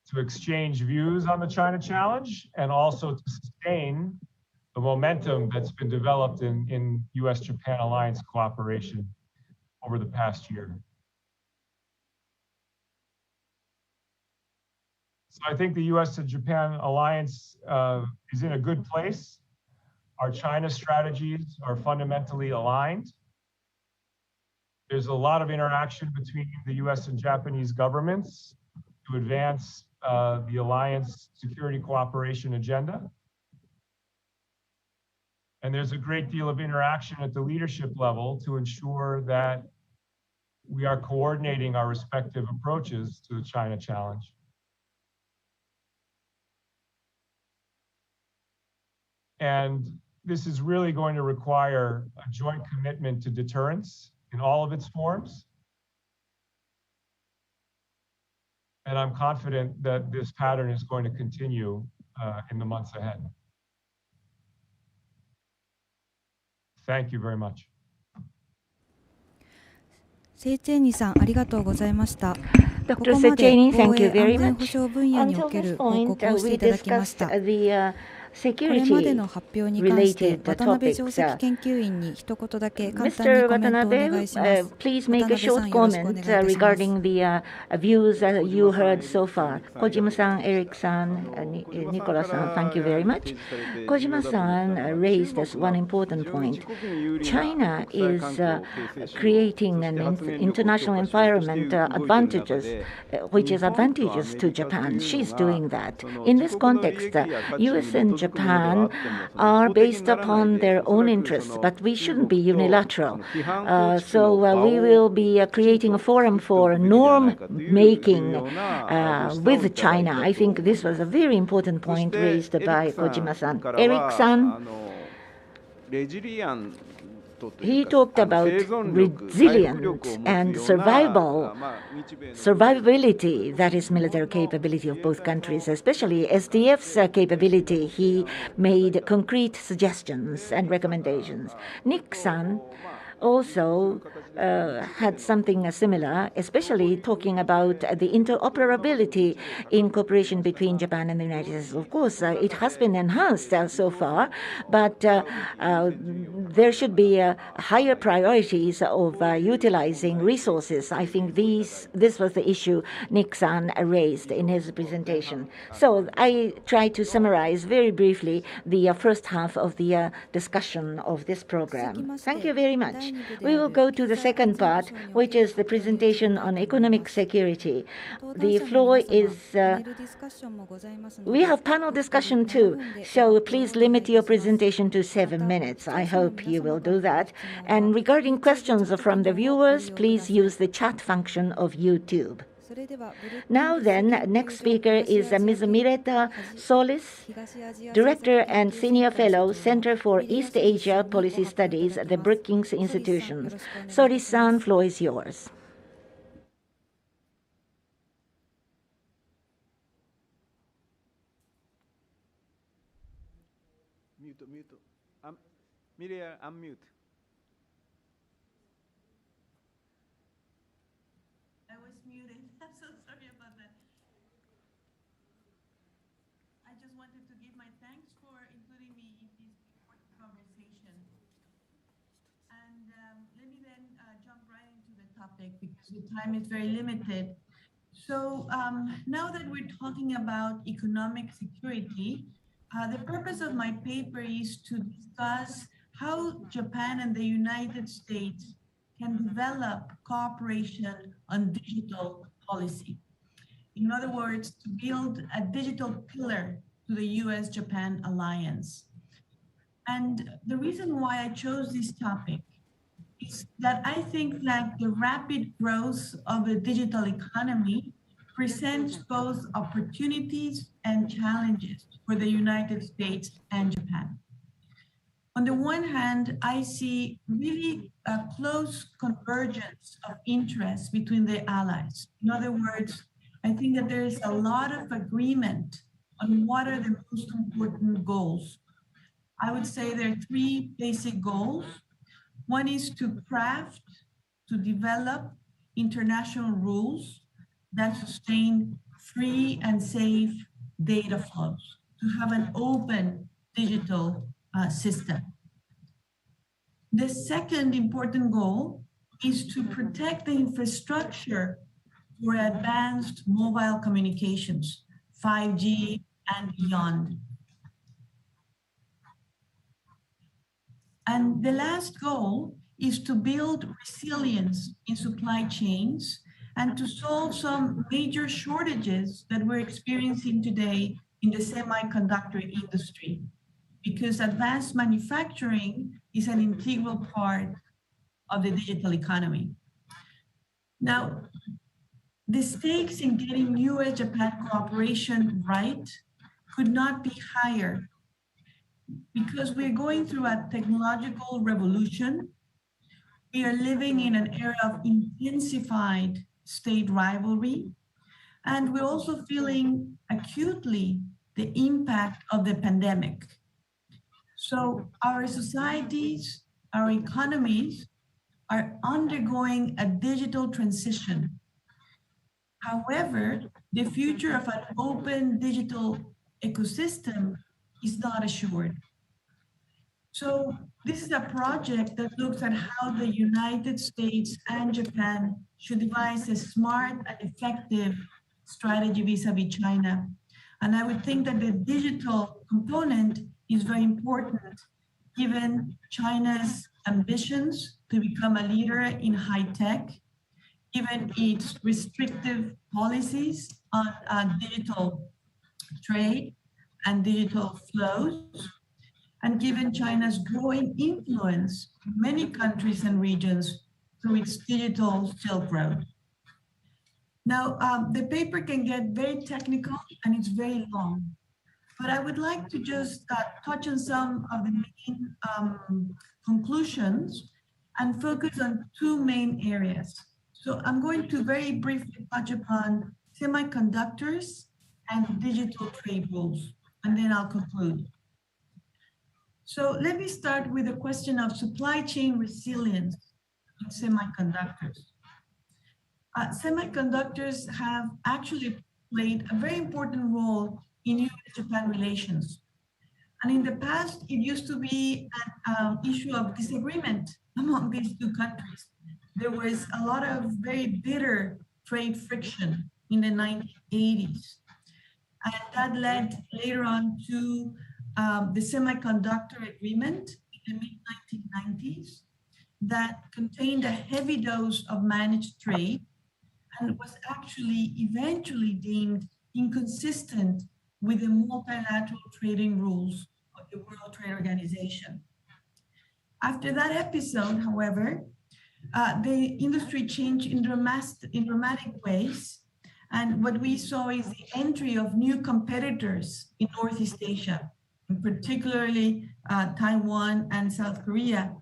to exchange views on the China challenge, and also to sustain the momentum that's been developed in US-Japan alliance cooperation over the past year. So I think the US and Japan alliance is in a good place. Our China strategies are fundamentally aligned. There's a lot of interaction between the US and Japanese governments to advance the alliance security cooperation agenda. And there's a great deal of interaction at the leadership level to ensure that we are coordinating our respective approaches to the China challenge. And this is really going to require a joint commitment to deterrence in all of its forms. And I'm confident that this pattern is going to continue in the months ahead. Thank you very much. セイチェンニさん、ありがとうございました。こ Dr. こまで Seceni, 防 thank you 衛 very 安全 much. 保障分野にお Until け this る報 point, 告をし we ていただきまし discussed た。 the これまでの security 発表に関して related 渡辺上 topics. 席研究員に一言だけ簡単に Mr. コメントをお願 Watanabe, いします。 please make a 渡辺さ short ん、よろしくお願い comment いたします。 regarding the views that you heard so far. Kojima-san, Eric-san, Nicola-san, thank you very much. Kojima-san raised us one important point. China is creating an international environment which is advantageous to Japan. She's doing that. In this context, US and Japan are based upon their own interests, but we shouldn't be unilateral. So we will be creating a forum for norm making with China. I think this was a very important point raised by Kojima-san. Eric-san, he talked about resilience and survivability, that is military capability of both countries, especially SDF's capability. He made concrete suggestions and recommendations. Nick-san also had something similar, especially talking about the interoperability in cooperation between Japan and the United States. Of course, it has been enhanced so far, but there should be higher priorities of utilizing resources. I think this was the issue Nick-san raised in his presentation. So I try to summarize very briefly the first half of the discussion of this program. Thank you very much. We will go to the second part, which is the presentation on economic security. The floor is, we have panel discussion too, so please limit your presentation to 7 minutes. I hope you will do that. And regarding questions from the viewers, please use the chat function of YouTube. Now then, next speaker is Ms. Mireta Solis, Director and Senior Fellow, Center for East Asia Policy Studies at the Brookings Institution. Solis-san, floor is yours. Mireya, unmute. I was muted. I'm so sorry about that. I just wanted to give my thanks for including me in this important conversation. And let me then jump right into the topic because the time is very limited. So now that we're talking about economic security, The purpose of my paper is to discuss how Japan and the United States can develop cooperation on digital policy. In other words, to build a digital pillar to the US-Japan alliance. And the reason why I chose this topic is that I think that the rapid growth of the digital economy presents both opportunities and challenges for the United States and Japan. On the one hand, I see really a close convergence of interests between the allies. In other words, I think that there is a lot of agreement on what are the most important goals. I would say there are three basic goals. One is to craft, to develop international rules that sustain free and safe data flows, to have an open digital system. The second important goal is to protect the infrastructure for advanced mobile communications, 5G and beyond. And the last goal is to build resilience in supply chains and to solve some major shortages that we're experiencing today in the semiconductor industry, because advanced manufacturing is an integral part of the digital economy. Now, the stakes in getting US-Japan cooperation right could not be higher, because we're going through a technological revolution. We are living in an era of intensified state rivalry, and we're also feeling acutely the impact of the pandemic. So our societies, our economies are undergoing a digital transition. However, the future of an open digital ecosystem is not assured. So this is a project that looks at how the United States and Japan should devise a smart and effective strategy vis-a-vis China. And I would think that the digital component is very important, given China's ambitions to become a leader in high tech, given its restrictive policies on digital trade and digital flows, and given China's growing influence in many countries and regions through its digital Silk Road. Now, the paper can get very technical and it's very long, but I would like to just touch on some of the main conclusions and focus on two main areas. So I'm going to very briefly touch upon semiconductors and digital trade rules, and then I'll conclude. So let me start with the question of supply chain resilience in semiconductors. Semiconductors have actually played a very important role in US-Japan relations. And in the past, it used to be an issue of disagreement among these two countries. There was a lot of very bitter trade friction in the 1980s. And that led later on to the semiconductor agreement in the mid-1990s that contained a heavy dose of managed trade and was actually eventually deemed inconsistent with the multilateral trading rules of the World Trade Organization. After that episode, however, the industry changed in dramatic ways. And what we saw is the entry of new competitors in Northeast Asia, and particularly Taiwan and South Korea.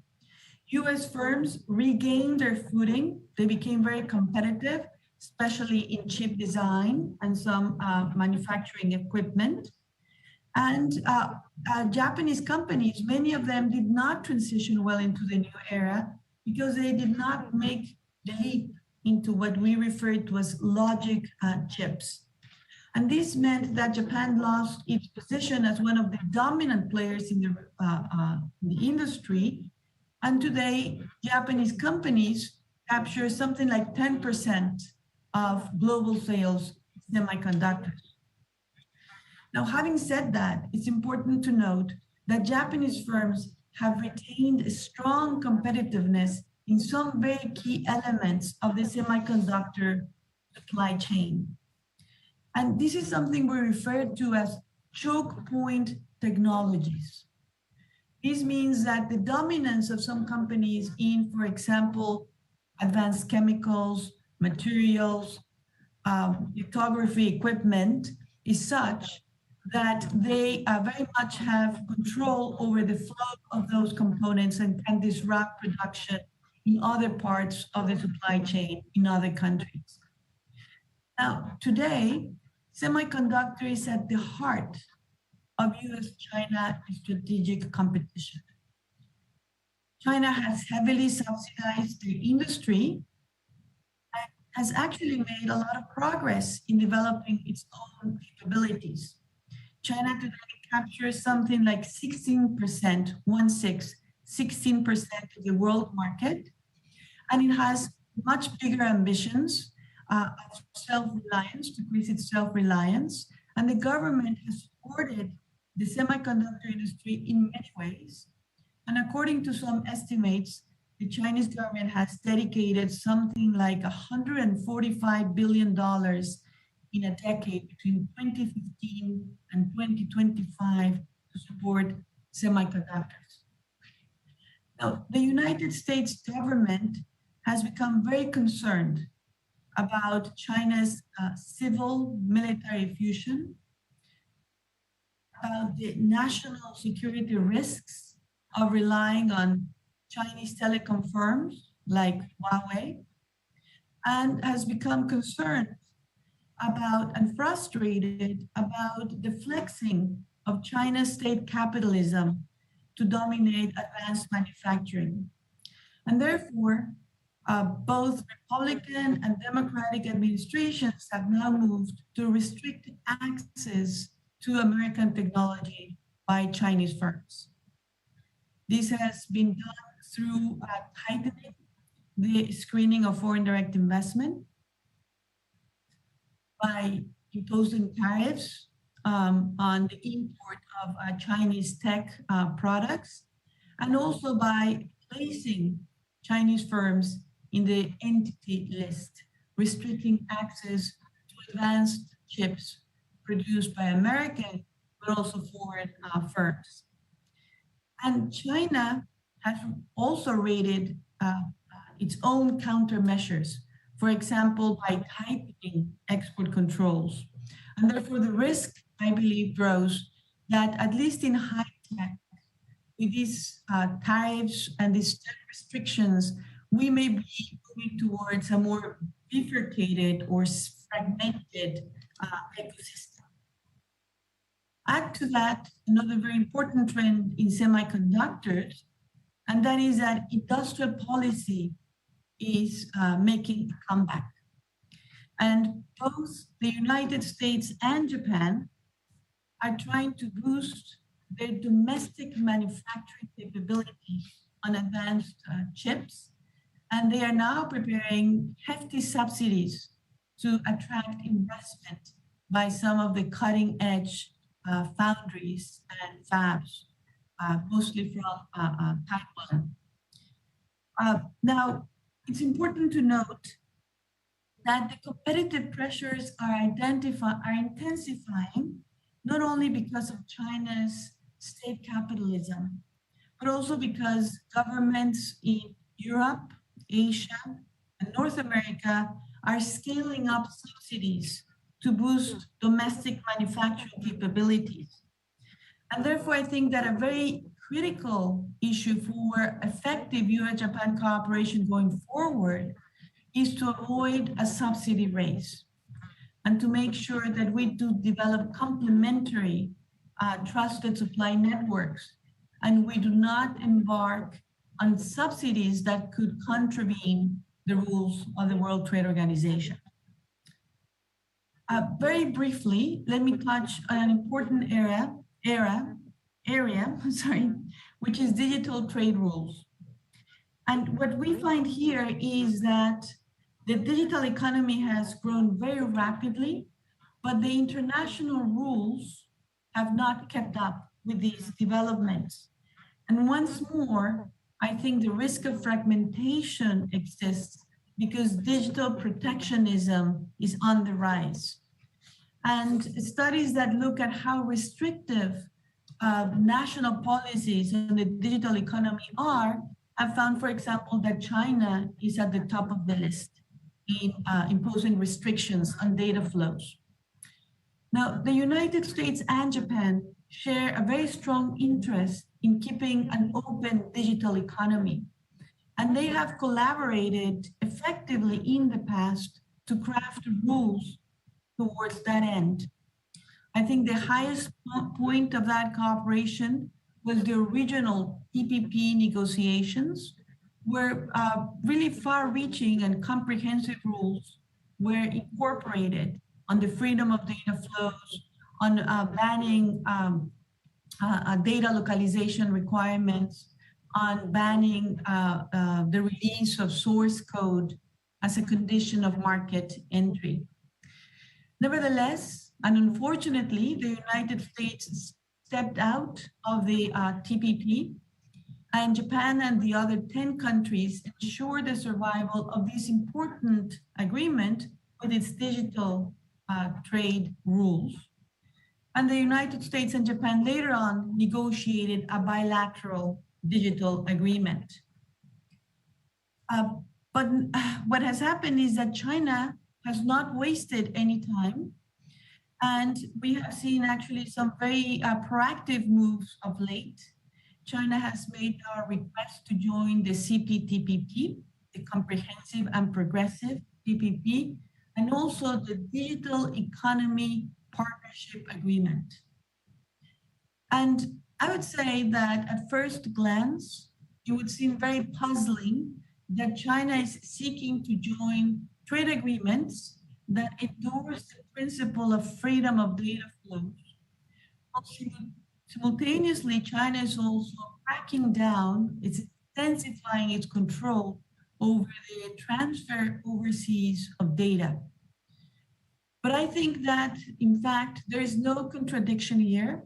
US firms regained their footing. They became very competitive, especially in chip design and some manufacturing equipment. And Japanese companies, many of them did not transition well into the new era because they did not make the leap into what we refer to as logic chips. And this meant that Japan lost its position as one of the dominant players in the industry. And today, Japanese companies capture something like 10% of global sales of semiconductors. Now, having said that, it's important to note that Japanese firms have retained a strong competitiveness in some very key elements of the semiconductor supply chain. And this is something we refer to as choke point technologies. This means that the dominance of some companies in, for example, advanced chemicals, materials, lithography equipment is such that they very much have control over the flow of those components and can disrupt production in other parts of the supply chain in other countries. Now, today, semiconductor is at the heart of US-China strategic competition. China has heavily subsidized the industry and has actually made a lot of progress in developing its own capabilities. China today captures something like 16%, 16% of the world market, and it has much bigger ambitions of self-reliance, to increase its self-reliance, and the government has supported the semiconductor industry in many ways. And according to some estimates, the Chinese government has dedicated something like $145 billion in a decade between 2015 and 2025 to support semiconductors. Now, the United States government has become very concerned about China's civil-military fusion, about the national security risks of relying on Chinese telecom firms like Huawei, and has become concerned about and frustrated about the flexing of China's state capitalism to dominate advanced manufacturing. And therefore, both Republican and Democratic administrations have now moved to restrict access to American technology by Chinese firms. This has been done through tightening the screening of foreign direct investment, by imposing tariffs on the import of Chinese tech products, and also by placing Chinese firms in the entity list, restricting access to advanced chips produced by American, but also foreign firms. And China has also rated its own countermeasures, for example, by tightening export controls. And therefore, the risk, I believe, grows that at least in high tech, with these tariffs and these restrictions, we may be moving towards a more bifurcated or fragmented ecosystem. Add to that another very important trend in semiconductors, and that is that industrial policy is making a comeback. And both the United States and Japan are trying to boost their domestic manufacturing capability on advanced chips. And they are now preparing hefty subsidies to attract investment by some of the cutting edge foundries and fabs, mostly from Taiwan. Now, it's important to note that the competitive pressures are intensifying, not only because of China's state capitalism, but also because governments in Europe, Asia, and North America are scaling up subsidies to boost domestic manufacturing capabilities. And therefore, I think that a very critical issue for effective US-Japan cooperation going forward is to avoid a subsidy race and to make sure that we do develop complementary trusted supply networks, and we do not embark on subsidies that could contravene the rules of the World Trade Organization. Very briefly, let me touch on an important area, which is digital trade rules. And what we find here is that the digital economy has grown very rapidly, but the international rules have not kept up with these developments. And once more, I think the risk of fragmentation exists because digital protectionism is on the rise. And studies that look at how restrictive national policies in the digital economy are have found, for example, that China is at the top of the list in imposing restrictions on data flows. Now, the United States and Japan share a very strong interest in keeping an open digital economy. And they have collaborated effectively in the past to craft rules towards that end. I think the highest point of that cooperation was the original TPP negotiations, where really far-reaching and comprehensive rules were incorporated on the freedom of data flows, on banning data localization requirements, on banning the release of source code as a condition of market entry. Nevertheless, and unfortunately, the United States stepped out of the TPP, and Japan and the other 10 countries ensured the survival of this important agreement with its digital trade rules. And the United States and Japan later on negotiated a bilateral digital agreement. But what has happened is that China has not wasted any time. And we have seen actually some very proactive moves of late. China has made a request to join the CPTPP, the Comprehensive and Progressive TPP, and also the Digital Economy Partnership Agreement. And I would say that at first glance, it would seem very puzzling that China is seeking to join trade agreements that endorse the principle of freedom of data flows. Simultaneously, China is also cracking down, it's intensifying its control over the transfer overseas of data. But I think that, in fact, there is no contradiction here,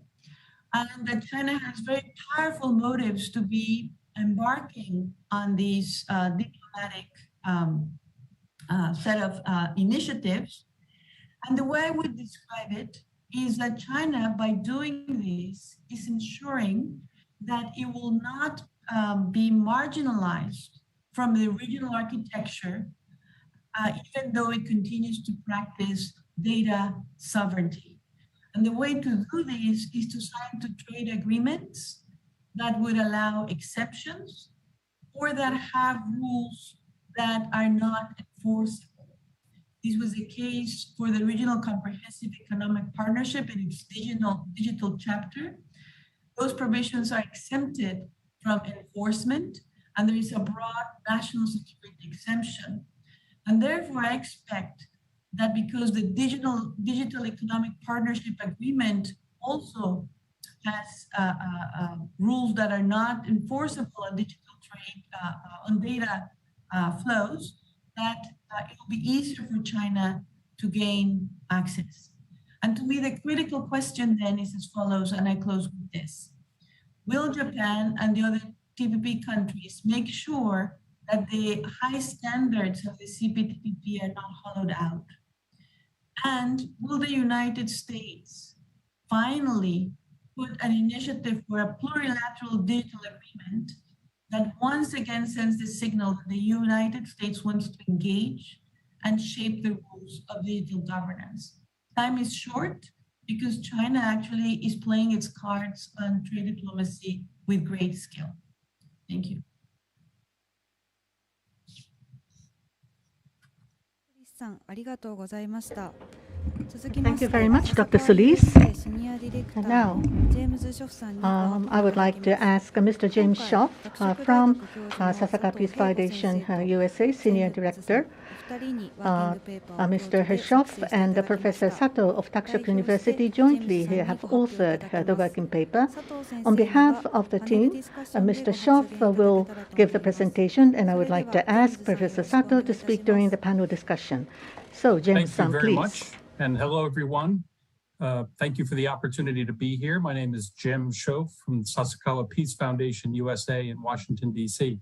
and that China has very powerful motives to be embarking on these diplomatic set of initiatives. And the way I would describe it is that China, by doing this, is ensuring that it will not be marginalized from the regional architecture, even though it continues to practice data sovereignty. And the way to do this is to sign to trade agreements that would allow exceptions or that have rules that are not enforceable. This was the case for the Regional Comprehensive Economic Partnership in its digital chapter. Those provisions are exempted from enforcement, and there is a broad national security exemption. And therefore, I expect that because the Digital Economic Partnership Agreement also has rules that are not enforceable on digital trade, on data flows, that it will be easier for China to gain access. And to me, the critical question then is as follows, and I close with this. Will Japan and the other TPP countries make sure that the high standards of the CPTPP are not hollowed out? And will the United States finally put an initiative for a plurilateral digital agreement that once again sends the signal that the United States wants to engage and shape the rules of digital governance? Time is short because China actually is playing its cards on trade diplomacy with great skill. Thank you. Thank you very much, Dr. Solis. And now, I would like to ask Mr. James Schoff from Sasakawa Peace Foundation, USA, Senior Director. Mr. Schoff and Professor Sato of Takshoku University jointly have authored the working paper. On behalf of the team, Mr. Schoff will give the presentation, and I would like to ask Professor Sato to speak during the panel discussion. So, James-san, please. Thank you very much, and hello, everyone. Thank you for the opportunity to be here. My name is Jim Schoaf from Sasakawa Peace Foundation USA in Washington, D.C.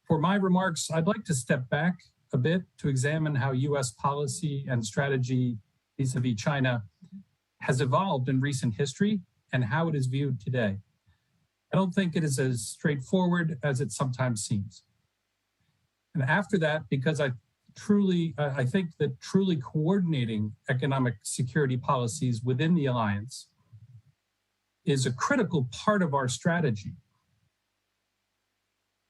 For my remarks, I'd like to step back a bit to examine how U.S. policy and strategy vis-a-vis China has evolved in recent history and how it is viewed today. I don't think it is as straightforward as it sometimes seems. And after that, because I think that truly coordinating economic security policies within the alliance is a critical part of our strategy.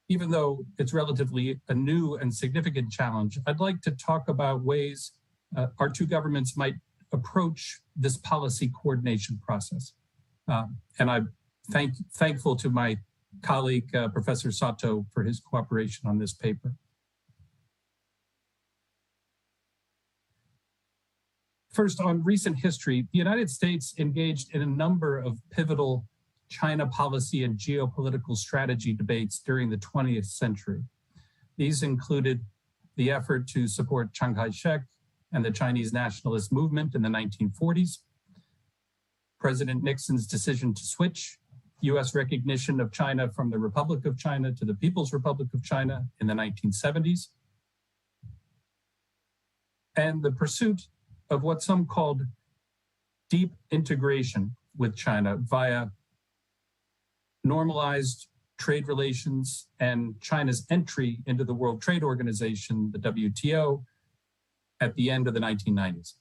Even though it's relatively a new and significant challenge, I'd like to talk about ways our two governments might approach this policy coordination process. And I'm thankful to my colleague, Professor Sato, for his cooperation on this paper. First, on recent history, the United States engaged in a number of pivotal China policy and geopolitical strategy debates during the 20th century. These included the effort to support Chiang Kai-shek and the Chinese nationalist movement in the 1940s, President Nixon's decision to switch U.S. recognition of China from the Republic of China to the People's Republic of China in the 1970s, and the pursuit of what some called deep integration with China via normalized trade relations and China's entry into the World Trade Organization, the WTO, at the end of the 1990s.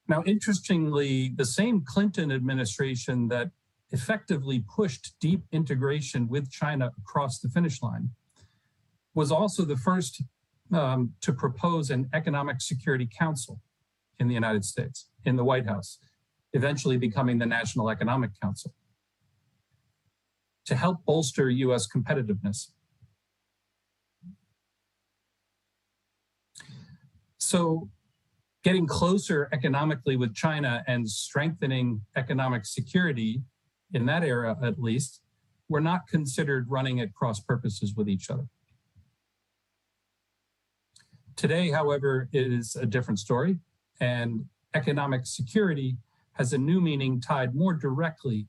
Now, interestingly, the same Clinton administration that effectively pushed deep integration with China across the finish line was also the first to propose an Economic Security Council in the United States, in the White House, eventually becoming the National Economic Council, to help bolster U.S. competitiveness. So getting closer economically with China and strengthening economic security, in that era at least, were not considered running at cross purposes with each other. Today, however, it is a different story, and economic security has a new meaning tied more directly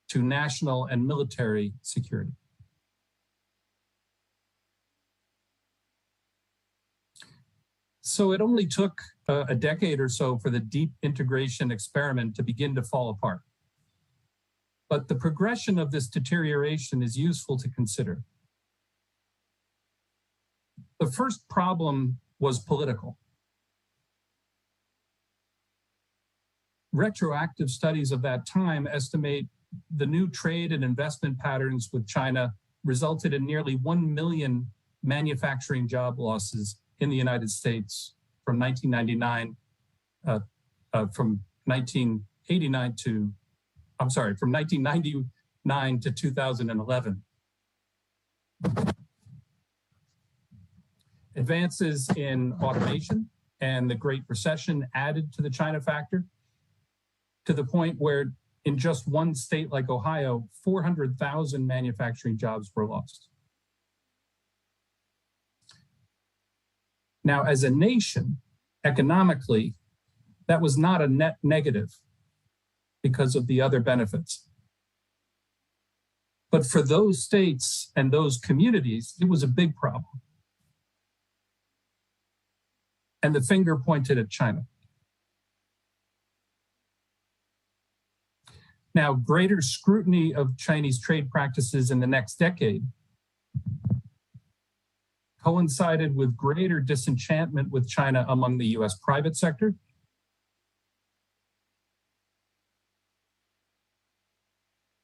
to national and military security. So it only took a decade or so for the deep integration experiment to begin to fall apart. But the progression of this deterioration is useful to consider. The first problem was political. Retroactive studies of that time estimate the new trade and investment patterns with China resulted in nearly 1 million manufacturing job losses in the United States from 1999, from 1999 to 2011. Advances in automation and the Great Recession added to the China factor, to the point where in just one state like Ohio, 400,000 manufacturing jobs were lost. Now, as a nation, economically, that was not a net negative because of the other benefits. But for those states and those communities, it was a big problem. And the finger pointed at China. Now, greater scrutiny of Chinese trade practices in the next decade coincided with greater disenchantment with China among the US private sector,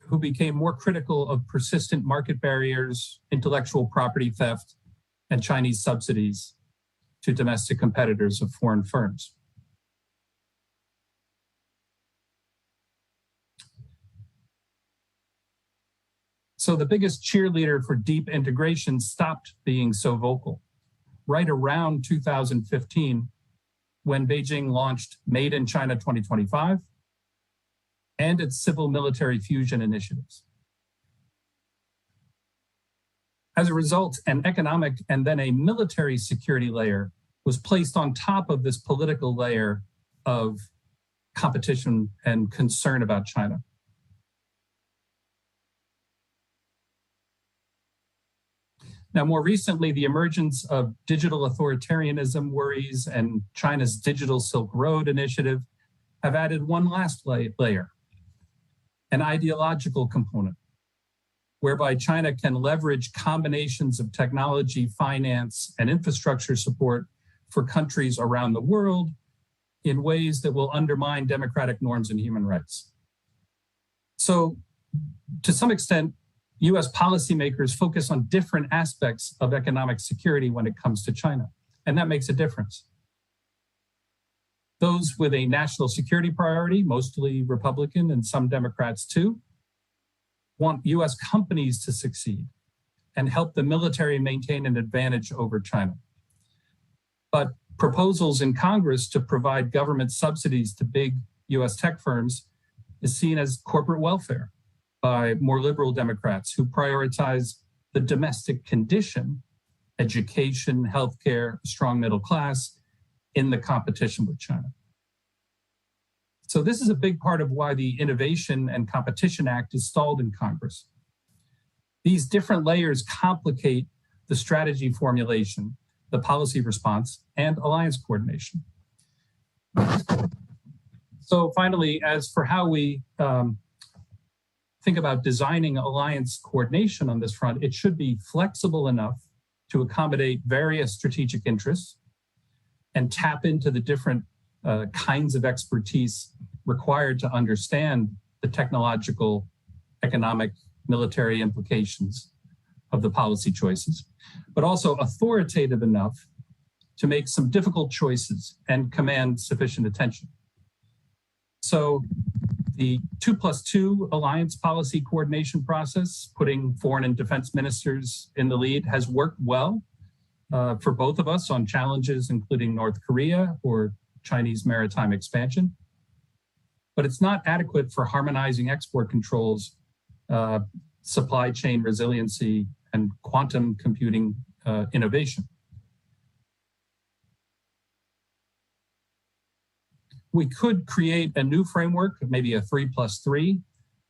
who became more critical of persistent market barriers, intellectual property theft, and Chinese subsidies to domestic competitors of foreign firms. So the biggest cheerleader for deep integration stopped being so vocal right around 2015, when Beijing launched Made in China 2025 and its civil-military fusion initiatives. As a result, an economic and then a military security layer was placed on top of this political layer of competition and concern about China. Now, more recently, the emergence of digital authoritarianism worries and China's Digital Silk Road initiative have added one last layer, an ideological component, whereby China can leverage combinations of technology, finance, and infrastructure support for countries around the world in ways that will undermine democratic norms and human rights. So, to some extent, US policymakers focus on different aspects of economic security when it comes to China, and that makes a difference. Those with a national security priority, mostly Republican and some Democrats too, want US companies to succeed and help the military maintain an advantage over China. But proposals in Congress to provide government subsidies to big US tech firms is seen as corporate welfare by more liberal Democrats who prioritize the domestic condition, education, healthcare, strong middle class, in the competition with China. So this is a big part of why the Innovation and Competition Act is stalled in Congress. These different layers complicate the strategy formulation, the policy response, and alliance coordination. So finally, as for how we think about designing alliance coordination on this front, it should be flexible enough to accommodate various strategic interests and tap into the different kinds of expertise required to understand the technological, economic, military implications of the policy choices, but also authoritative enough to make some difficult choices and command sufficient attention. So the 2+2 alliance policy coordination process, putting foreign and defense ministers in the lead, has worked well for both of us on challenges including North Korea or Chinese maritime expansion. But it's not adequate for harmonizing export controls, supply chain resiliency, and quantum computing innovation. We could create a new framework, maybe a 3+3,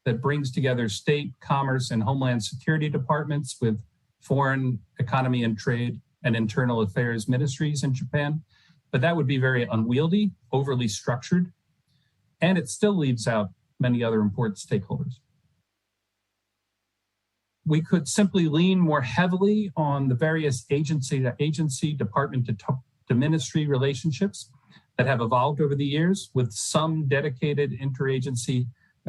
that brings together state, commerce, and homeland security departments with foreign economy and trade and internal affairs ministries in Japan. But that would be very unwieldy, overly structured, and it still leaves out many other important stakeholders. We could simply lean more heavily on the various agency, department to ministry relationships that have evolved over the years, with some dedicated interagency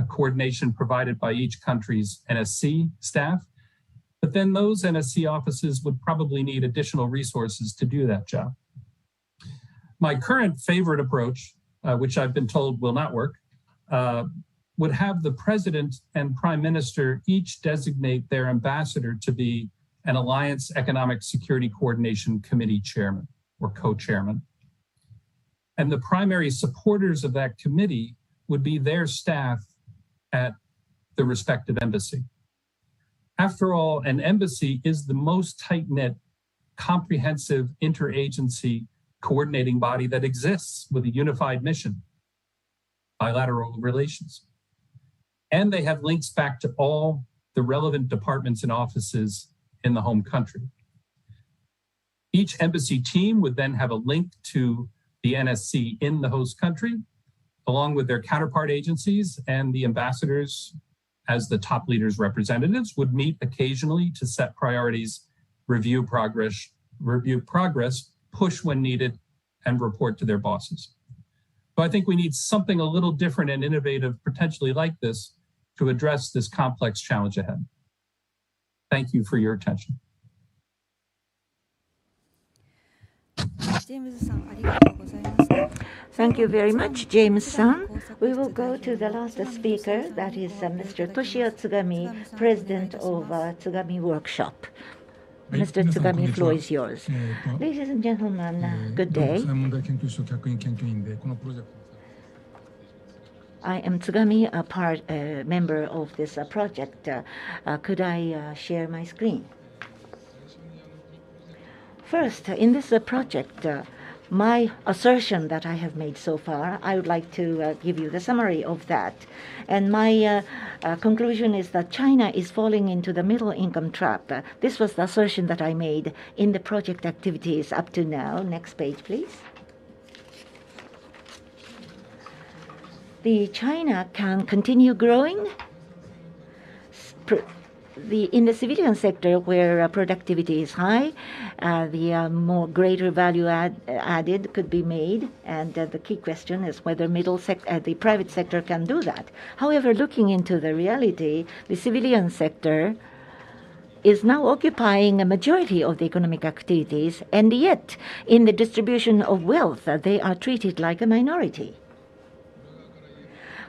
coordination provided by each country's NSC staff. But then those NSC offices would probably need additional resources to do that job. My current favorite approach, which I've been told will not work, would have the president and prime minister each designate their ambassador to be an Alliance Economic Security Coordination Committee chairman or co-chairman. And the primary supporters of that committee would be their staff at the respective embassy. After all, an embassy is the most tight-knit, comprehensive interagency coordinating body that exists with a unified mission, bilateral relations. And they have links back to all the relevant departments and offices in the home country. Each embassy team would then have a link to the NSC in the host country, along with their counterpart agencies, and the ambassadors, as the top leaders' representatives, would meet occasionally to set priorities, review progress, push when needed, and report to their bosses. So I think we need something a little different and innovative, potentially like this, to address this complex challenge ahead. Thank you for your attention. Thank you very much, James-san. We will go to the last speaker, that is Mr. Toshio Tsugami, President of Tsugami Workshop. Mr. Tsugami, floor is yours. Ladies and gentlemen, good day. I am Tsugami, a member of this project. Could I share my screen? First, in this project, my assertion that I have made so far, I would like to give you the summary of that. And my conclusion is that China is falling into the middle income trap. This was the assertion that I made in the project activities up to now. Next page, please. The China can continue growing in the civilian sector, where productivity is high, the more greater value added could be made, and the key question is whether the private sector can do that. However, looking into the reality, the civilian sector is now occupying a majority of the economic activities, and yet in the distribution of wealth, they are treated like a minority.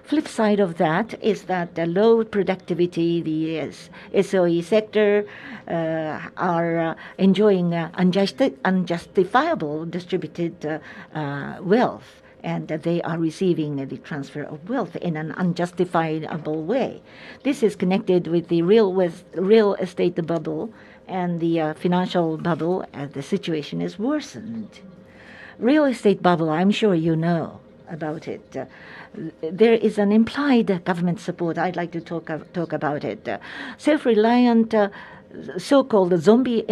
Flip side of that is that the low productivity, the SOE sector are enjoying unjustifiable distributed wealth, and they are receiving the transfer of wealth in an unjustifiable way. This is connected with the real estate bubble and the financial bubble. The situation is worsened. Real estate bubble, I'm sure you know about it. There is an implied government support. I'd like to talk about it. Self-reliant so-called zombie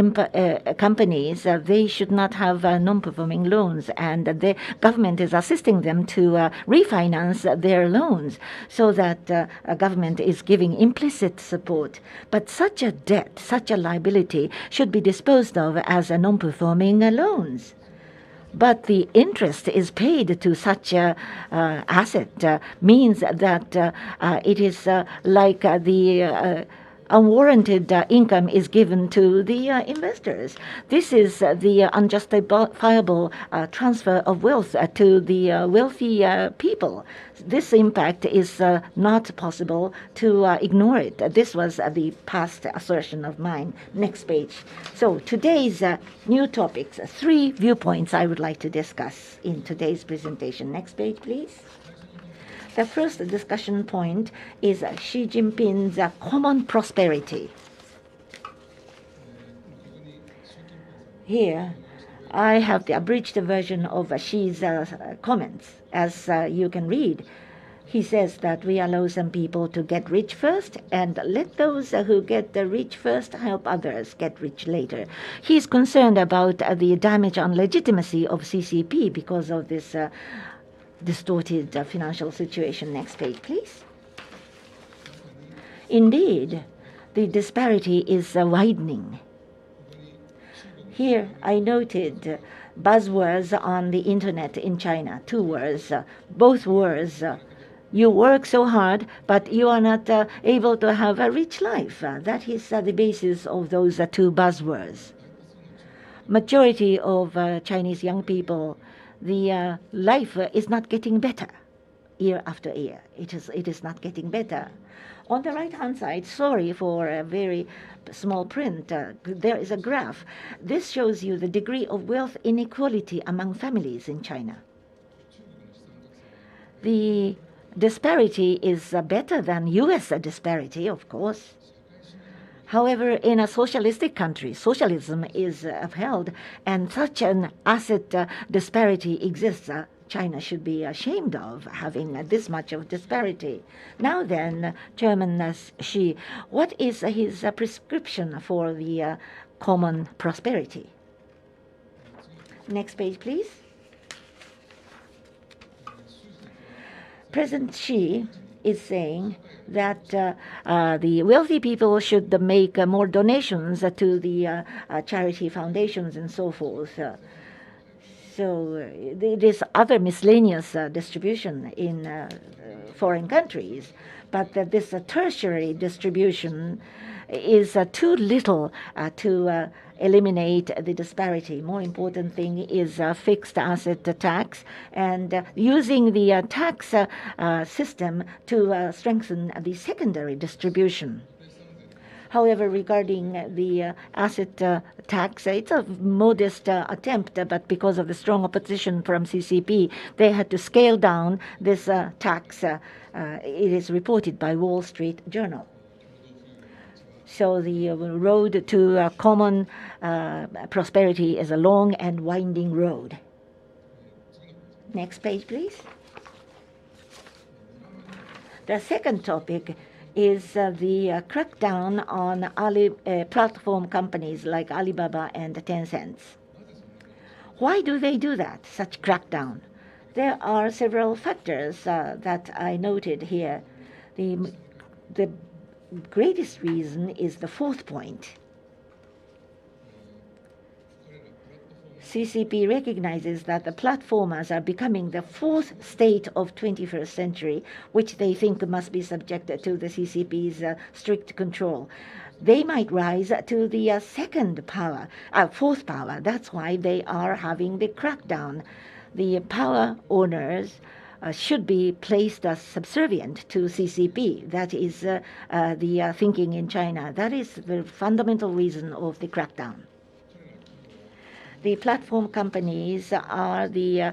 companies, they should not have non-performing loans, and the government is assisting them to refinance their loans, so that a government is giving implicit support. But such a debt, such a liability should be disposed of as non-performing loans. But the interest is paid to such a asset means that it is like the unwarranted income is given to the investors. This is the unjustifiable transfer of wealth to the wealthy people. This impact is not possible to ignore it. This was the past assertion of mine. Next page. So today's new topics, 3 viewpoints I would like to discuss in today's presentation. Next page, please. The first discussion point is Xi Jinping's common prosperity. Here, I have the abridged version of Xi's comments. As you can read, he says that we allow some people to get rich first, and let those who get rich first help others get rich later. He's concerned about the damage on legitimacy of CCP because of this distorted financial situation. Next page, please. Indeed, the disparity is widening. Here, I noted buzzwords on the internet in China, 2 words, both words. You work so hard, but you are not able to have a rich life. That is the basis of those 2 buzzwords. Majority of Chinese young people, the life is not getting better year after year. It is not getting better. On the right-hand side, sorry for a very small print, there is a graph. This shows you the degree of wealth inequality among families in China. The disparity is better than U.S. disparity, of course. However, in a socialistic country, socialism is upheld, and such an asset disparity exists. China should be ashamed of having this much of disparity. Now then, Chairman Xi, what is his prescription for the common prosperity? Next page, please. President Xi is saying that the wealthy people should make more donations to the charity foundations and so forth. So there is other miscellaneous distribution in foreign countries, but this tertiary distribution is too little to eliminate the disparity. More important thing is fixed asset tax and using the tax system to strengthen the secondary distribution. However, regarding the asset tax, it's a modest attempt, but because of the strong opposition from CCP, they had to scale down this tax. It is reported by Wall Street Journal. So the road to common prosperity is a long and winding road. Next page, please. The second topic is the crackdown on platform companies like Alibaba and Tencent. Why do they do that, such crackdown? There are several factors that I noted here. The greatest reason is the fourth point. CCP recognizes that the platformers are becoming the fourth state of 21st century, which they think must be subjected to the CCP's strict control. They might rise to the fourth power. That's why they are having the crackdown. The power owners should be placed as subservient to CCP. That is the thinking in China. That is the fundamental reason of the crackdown. The platform companies are the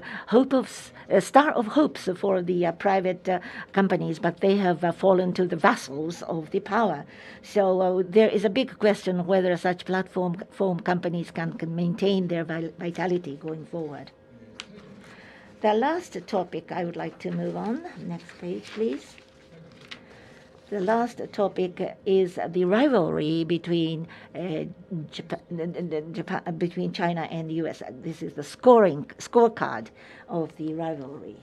star of hopes for the private companies, but they have fallen to the vassals of the power. So there is a big question whether such platform companies can maintain their vitality going forward. The last topic I would like to move on. Next page, please. The last topic is the rivalry between between China and the U.S. This is the scorecard of the rivalry.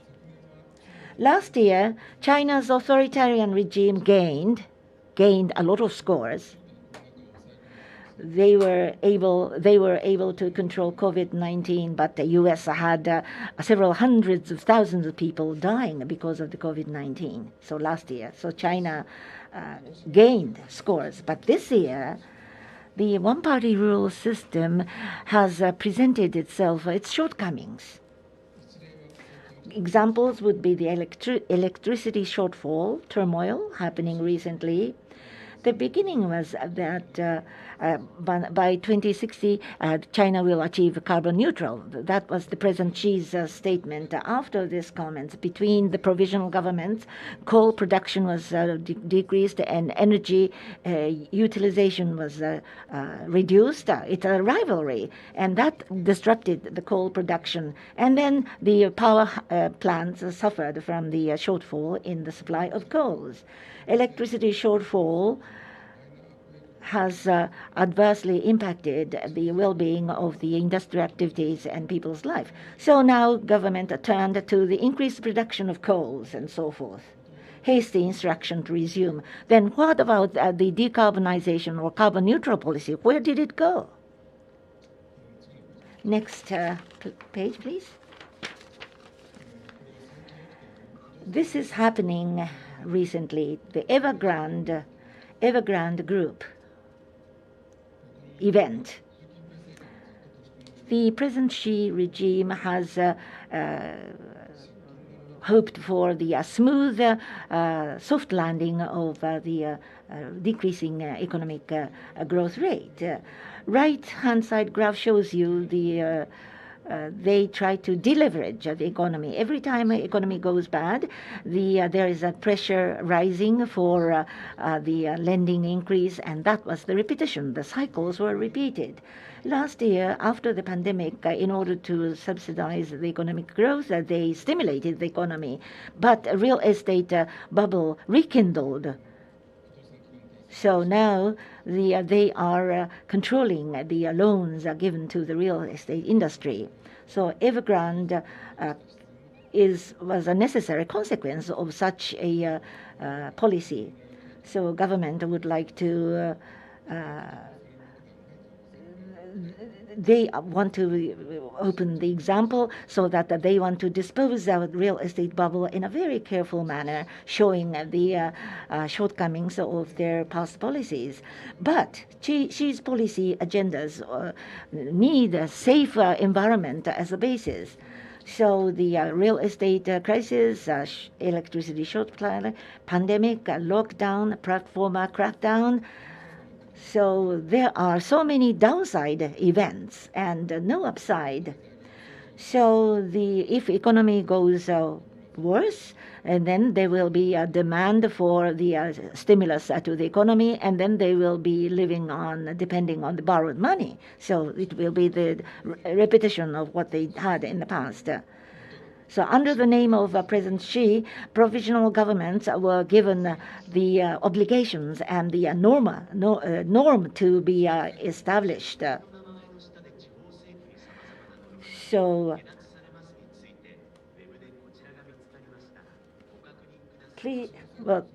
Last year, China's authoritarian regime gained a lot of scores. They were able to control COVID-19, but the U.S. had several hundreds of thousands of people dying because of the COVID-19. So last year, China gained scores, but this year, the one-party rule system has presented its shortcomings. Examples would be the electricity shortfall turmoil happening recently. The beginning was that by 2060, China will achieve carbon neutral. That was the President Xi's statement. After this comment, between the provisional governments, coal production was decreased and energy utilization was reduced. It's a rivalry, and that disrupted the coal production. And then the power plants suffered from the shortfall in the supply of coals. Electricity shortfall has adversely impacted the well-being of the industrial activities and people's life. So now government turned to the increased production of coals and so forth. Hasty instruction to resume. Then what about the decarbonization or carbon neutral policy? Where did it go? Next page, please. This is happening recently. The Evergrande Group event. The President Xi regime has hoped for the smooth, soft landing of the decreasing economic growth rate. Right-hand side graph shows you the they try to deleverage the economy. Every time the economy goes bad, there is a pressure rising for the lending increase, and that was the repetition. The cycles were repeated. Last year, after the pandemic, in order to subsidize the economic growth, they stimulated the economy, but a real estate bubble rekindled. So now they are controlling the loans given to the real estate industry. So Evergrande was a necessary consequence of such a policy. So government would like to they want to open the example so that they want to dispose of real estate bubble in a very careful manner, showing the shortcomings of their past policies. But Xi's policy agendas need a safe environment as a basis. So the real estate crisis, electricity shortfall, pandemic, lockdown, platformer crackdown. So there are so many downside events and no upside. So if economy goes worse, and then there will be a demand for the stimulus to the economy, and then they will be living on depending on the borrowed money. So it will be the repetition of what they had in the past. So under the name of President Xi, provisional governments were given the obligations and the norm to be established. So please, well,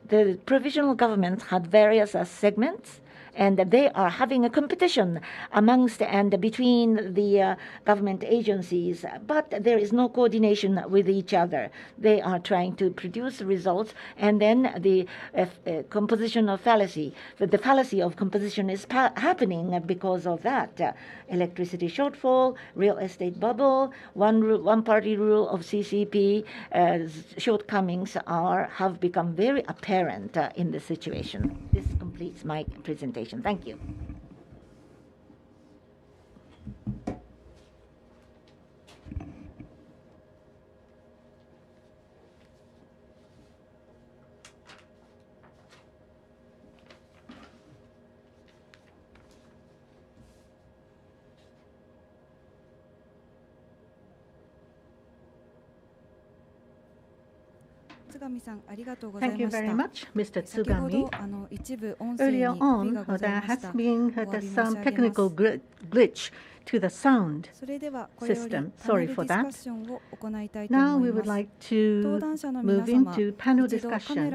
the provisional government had various segments, and they are having a competition amongst and between the government agencies, but there is no coordination with each other. They are trying to produce results, and then the composition of fallacy. The fallacy of composition is happening because of that. Electricity shortfall, real estate bubble, one-party rule of CCP shortcomings have become very apparent in this situation. This completes my presentation. Thank you. Thank you very much, Mr. Tsugami. Earlier on, there has been some technical glitch to the sound system. Sorry for that. Now we would like to move into panel discussion.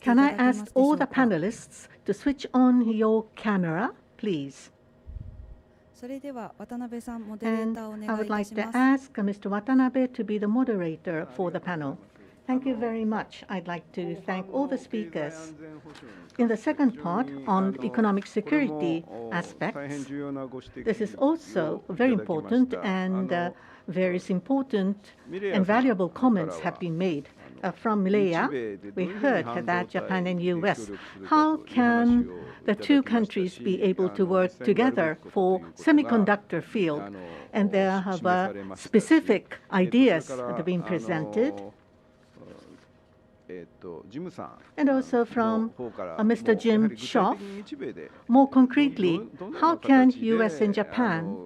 Can I ask all the panelists to switch on your camera, please? And I would like to ask Mr. Watanabe to be the moderator for the panel. Thank you very much. I'd like to thank all the speakers. In the second part on economic security aspects, this is also very important, and various important and valuable comments have been made. From Milea, we heard that Japan and US, how can the two countries be able to work together for semiconductor field? And there have specific ideas that have been presented. And also from Mr. Jim Schoff, more concretely, how can US and Japan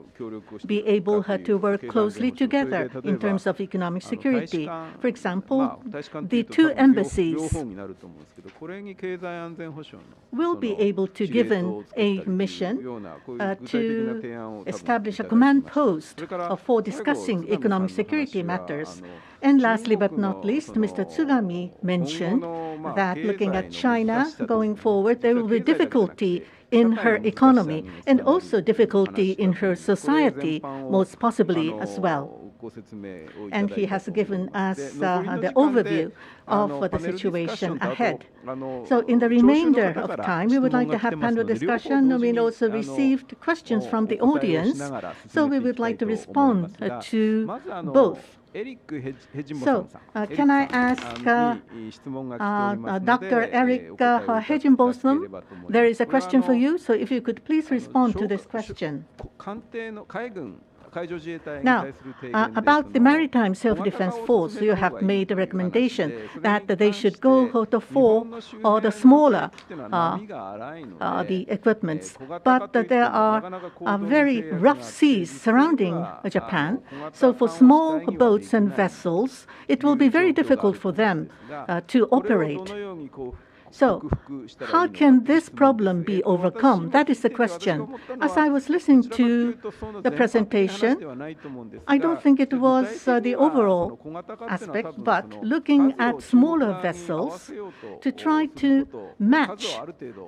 be able to work closely together in terms of economic security? For example, the two embassies will be able to given a mission to establish a command post for discussing economic security matters. And lastly but not least, Mr. Tsugami mentioned that looking at China going forward, there will be difficulty in her economy and also difficulty in her society, most possibly as well. And he has given us the overview of the situation ahead. So in the remainder of time, we would like to have panel discussion. We also received questions from the audience, so we would like to respond to both. So, can I ask Dr. Eric Hegenbotham? There is a question for you, so if you could please respond to this question. Now, about the maritime self-defense force, you have made a recommendation that they should go for the smaller the equipments. But there are very rough seas surrounding Japan. So for small boats and vessels, it will be very difficult for them to operate. So, how can this problem be overcome? That is the question. As I was listening to the presentation, I don't think it was the overall aspect, but looking at smaller vessels to try to match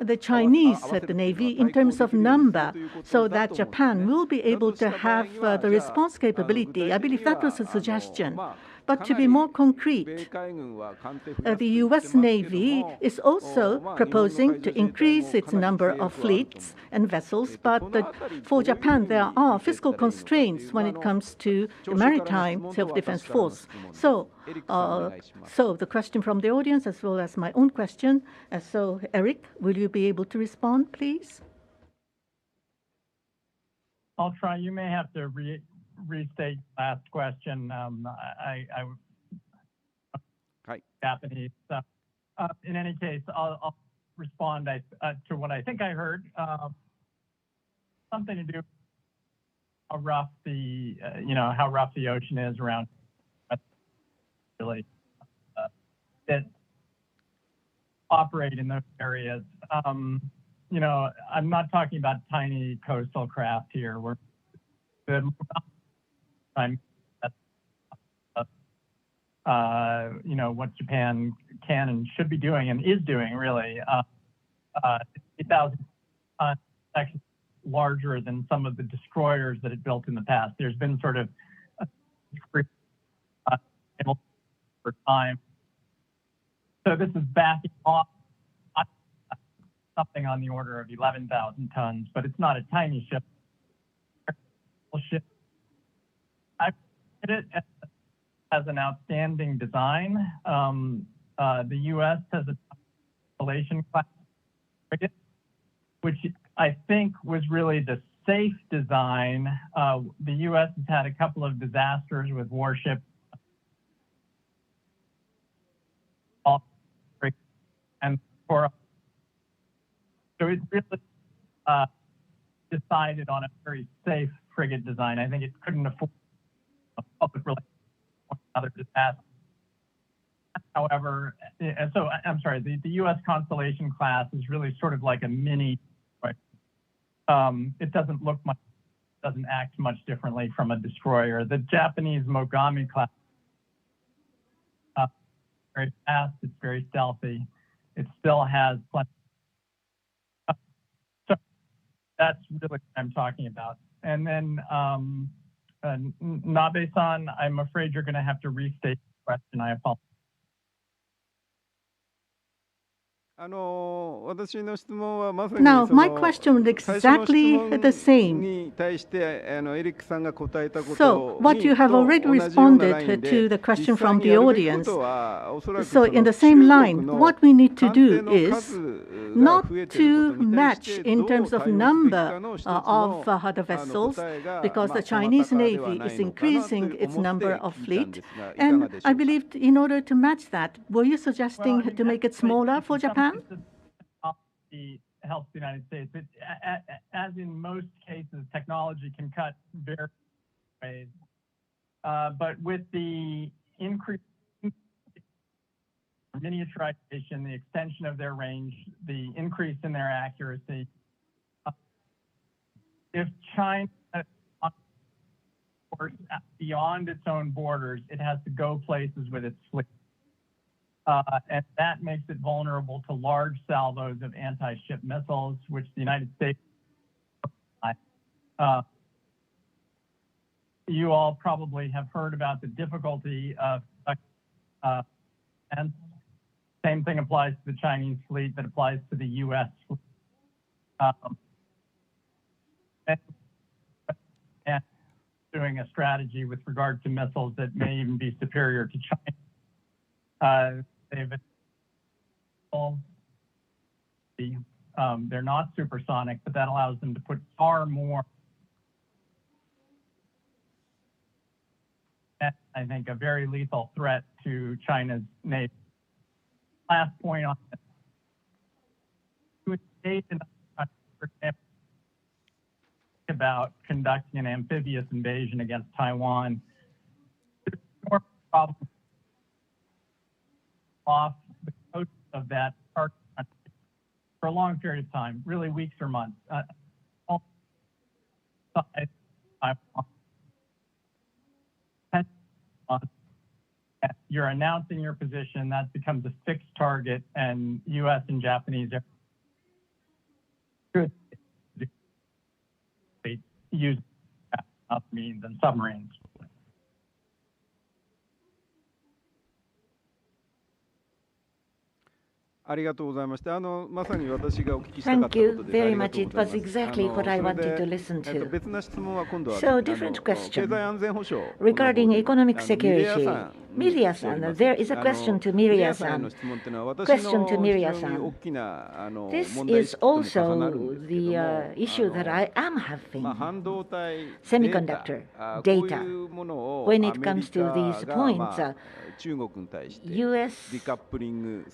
the Chinese Navy in terms of number so that Japan will be able to have the response capability. I believe that was a suggestion. But to be more concrete, the U.S. Navy is also proposing to increase its number of fleets and vessels, but for Japan, there are fiscal constraints when it comes to the maritime self-defense force. So the question from the audience as well as my own question. So, Eric, will you be able to respond, please? I'll try. You may have to restate last question. Japanese. In any case, I'll respond to what I think I heard. Something to do with how rough the how rough the ocean is around really that operate in those areas. You know, I'm not talking about tiny coastal craft here. We're you know, what Japan can and should be doing and is doing really. 8,000 tons, actually larger than some of the destroyers that it built in the past. There's been sort of for time. So this is backing off something on the order of 11,000 tons, but it's not a tiny ship. I put it as an outstanding design. The U.S. has a installation class frigate, which I think was really the safe design. The U.S. has had a couple of disasters with warships. And so it really decided on a very safe frigate design. I think it couldn't afford a public relations other disaster. However, so I'm sorry, the U.S. Constellation class is really sort of like a mini, right? It doesn't look much, doesn't act much differently from a destroyer. The Japanese Mogami class, very fast, it's very stealthy. It still has plenty. So that's really what I'm talking about. And then Nabe-san, I'm afraid you're going to have to restate the question. I apologize. Now, my question was exactly the same. So, what you have already responded to the question from the audience. So, in the same line, what we need to do is not to match in terms of number of the vessels, because the Chinese Navy is increasing its number of fleet. And I believe in order to match that, were you suggesting to make it smaller for Japan? Helps the United States. As in most cases, technology can cut various ways. But with the increase miniaturization, the extension of their range, the increase in their accuracy, if China beyond its own borders, it has to go places with its fleet. And that makes it vulnerable to large salvos of anti-ship missiles, which the United States, you all probably have heard about the difficulty of, and same thing applies to the Chinese fleet that applies to the U.S. fleet. And doing a strategy with regard to missiles that may even be superior to China. They're not supersonic, but that allows them to put far more. I think a very lethal threat to China's Navy. Last point on this. To engage in about conducting an amphibious invasion against Taiwan, there's more problems off the coast of that part for a long period of time, really weeks or months. You're announcing your position, that becomes a fixed target, and U.S. and Japanese could use means and submarines. Thank you very much. It was exactly what I wanted to listen to. So, different question. Regarding economic security, Miria-san, there is a question to Miria-san. Question to Miria-san. This is also the issue that I am having. Semiconductor data. When it comes to these points, U.S.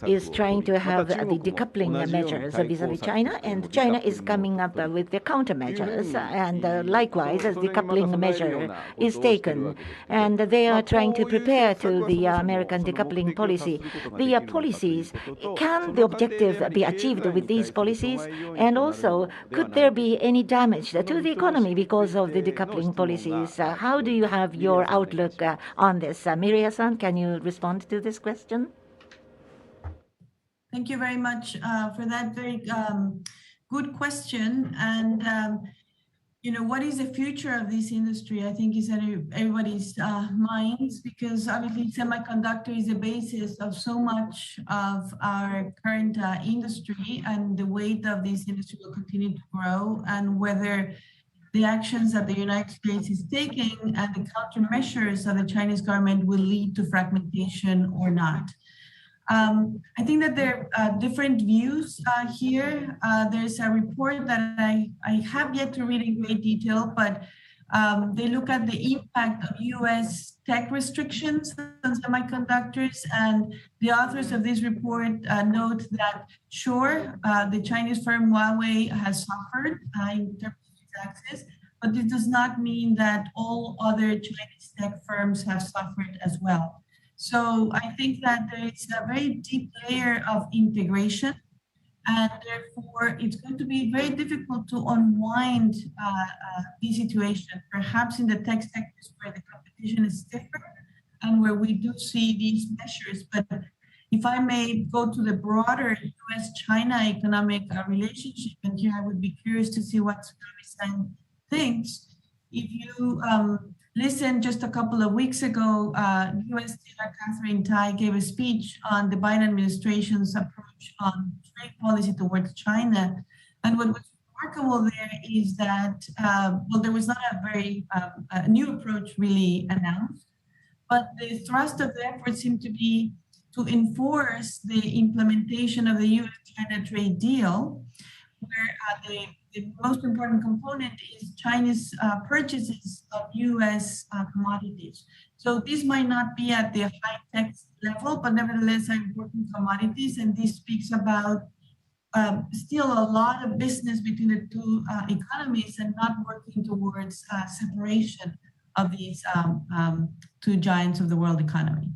is trying to have the decoupling measures vis-à-vis China, and China is coming up with the countermeasures, and likewise, as decoupling measure is taken, and they are trying to prepare to the American decoupling policy. The policies, can the objective be achieved with these policies? And also, could there be any damage to the economy because of the decoupling policies? How do you have your outlook on this? Mireya-san, can you respond to this question? Thank you very much for that very good question. And what is the future of this industry? I think is in everybody's minds, because obviously semiconductor is the basis of so much of our current industry, and the weight of this industry will continue to grow, and whether the actions that the United States is taking and the countermeasures of the Chinese government will lead to fragmentation or not. I think that there are different views here. There's a report that I have yet to read in great detail, but they look at the impact of US tech restrictions on semiconductors, and the authors of this report note that, sure, the Chinese firm Huawei has suffered in terms of its access, but this does not mean that all other Chinese tech firms have suffered as well. So I think that there is a very deep layer of integration, and therefore it's going to be very difficult to unwind the situation, perhaps in the tech sectors where the competition is stiffer and where we do see these measures. But if I may go to the broader US-China economic relationship, and here I would be curious to see what Tsunami-san thinks. If you listen, just a couple of weeks ago, U.S. Senator Catherine Tai gave a speech on the Biden administration's approach on trade policy towards China. And what was remarkable there is that, well, there was not a very new approach really announced, but the thrust of the effort seemed to be to enforce the implementation of the U.S.-China trade deal, where the most important component is Chinese purchases of U.S. commodities. So this might not be at the high-tech level, but nevertheless are important commodities, and this speaks about still a lot of business between the two economies, and not working towards separation of these two giants of the world economy.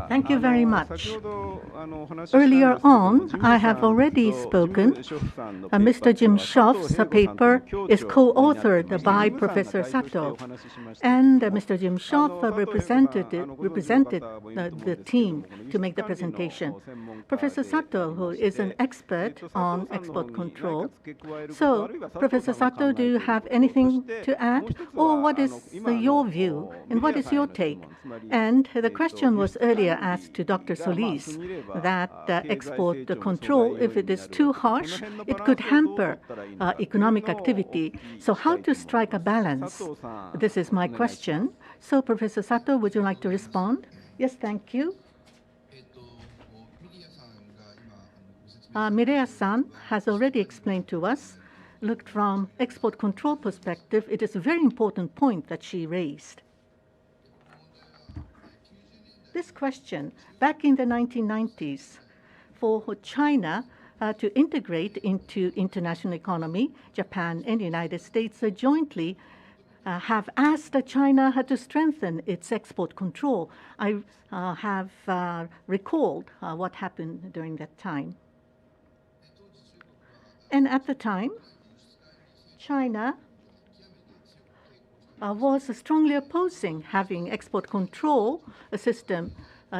Thank you very much. Earlier on, I have already spoken. Mr. Jim Schroff's paper is co-authored by Professor Sato, and Mr. Jim Schroff represented the team to make the presentation. Professor Sato, who is an expert on export control. So, Professor Sato, do you have anything to add, or what is your view and what is your take? And the question was earlier asked to Dr. Solis that export control, if it is too harsh, it could hamper economic activity. So how to strike a balance? This is my question. So Professor Sato, would you like to respond? Yes, thank you. Mireya-san has already explained to us, looked from export control perspective, it is a very important point that she raised. This question, back in the 1990s, for China to integrate into international economy, Japan and the United States jointly have asked China to strengthen its export control. I have recalled what happened during that time. And at the time, China was strongly opposing having export control system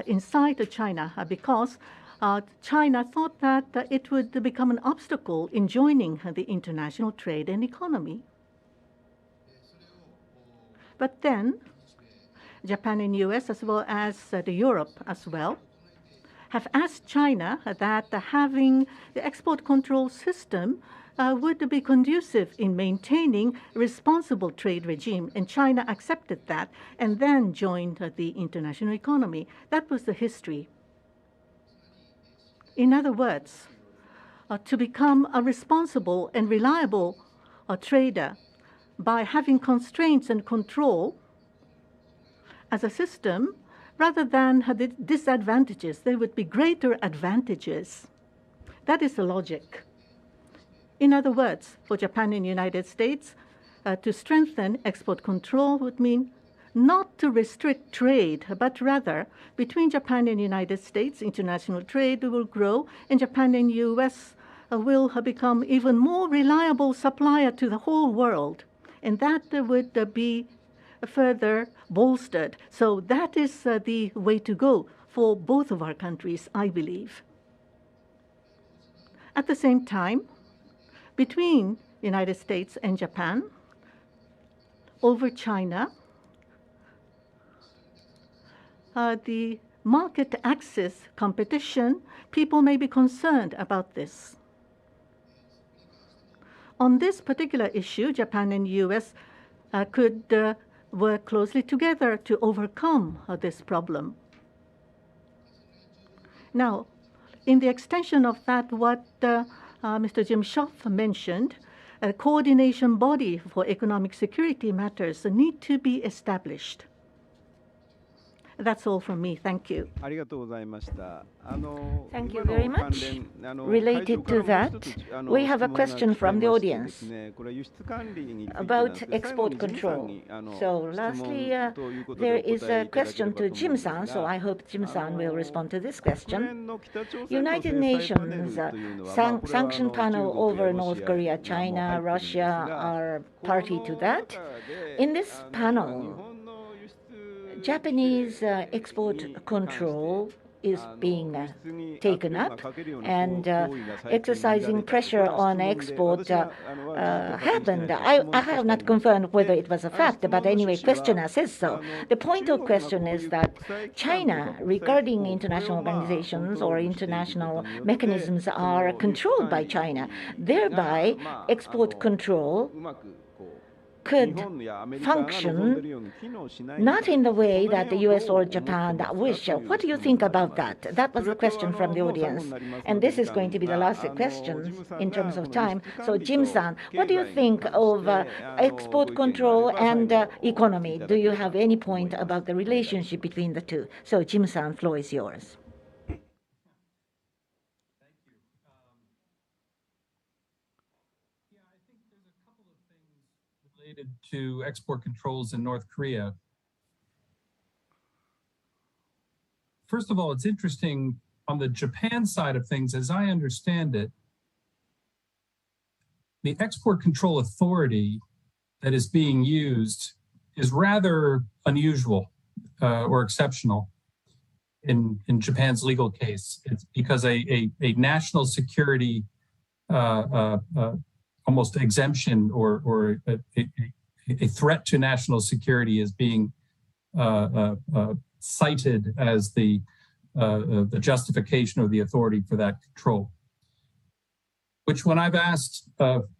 inside China because China thought that it would become an obstacle in joining the international trade and economy. But then Japan and US, as well as Europe as well, have asked China that having the export control system would be conducive in maintaining a responsible trade regime, and China accepted that and then joined the international economy. That was the history. In other words, to become a responsible and reliable trader by having constraints and control as a system, rather than the disadvantages, there would be greater advantages. That is the logic. In other words, for Japan and the United States, to strengthen export control would mean not to restrict trade, but rather between Japan and the United States, international trade will grow, and Japan and U.S. Will become even more reliable supplier to the whole world. And that would be further bolstered. So that is the way to go for both of our countries, I believe. At the same time, between the United States and Japan, over China, the market access competition, people may be concerned about this. On this particular issue, Japan and U.S. Could work closely together to overcome this problem. Now, in the extension of that, what Mr. Jim Schoff mentioned, a coordination body for economic security matters need to be established. That's all from me. Thank you. Thank you very much. Related to that, we have a question from the audience about export control. So lastly, there is a question to Jim-san, so I hope Jim-san will respond to this question. United Nations sanction panel over North Korea, China, Russia are party to that. In this panel, Japanese export control is being taken up, and exercising pressure on export happened. I have not confirmed whether it was a fact, but anyway, questioner says so. The point of question is that China, regarding international organizations or international mechanisms, are controlled by China. Thereby, export control could function not in the way that the US or Japan wish. What do you think about that? That was the question from the audience. And this is going to be the last question in terms of time. So Jim-san, what do you think of export control and economy? Do you have any point about the relationship between the two? So Jim-san, floor is yours. Related to export controls in North Korea. First of all, it's interesting on the Japan side of things, as I understand it, the export control authority that is being used is rather unusual or exceptional in Japan's legal case. It's because a national security almost exemption or a threat to national security is being cited as the justification or the authority for that control. Which, when I've asked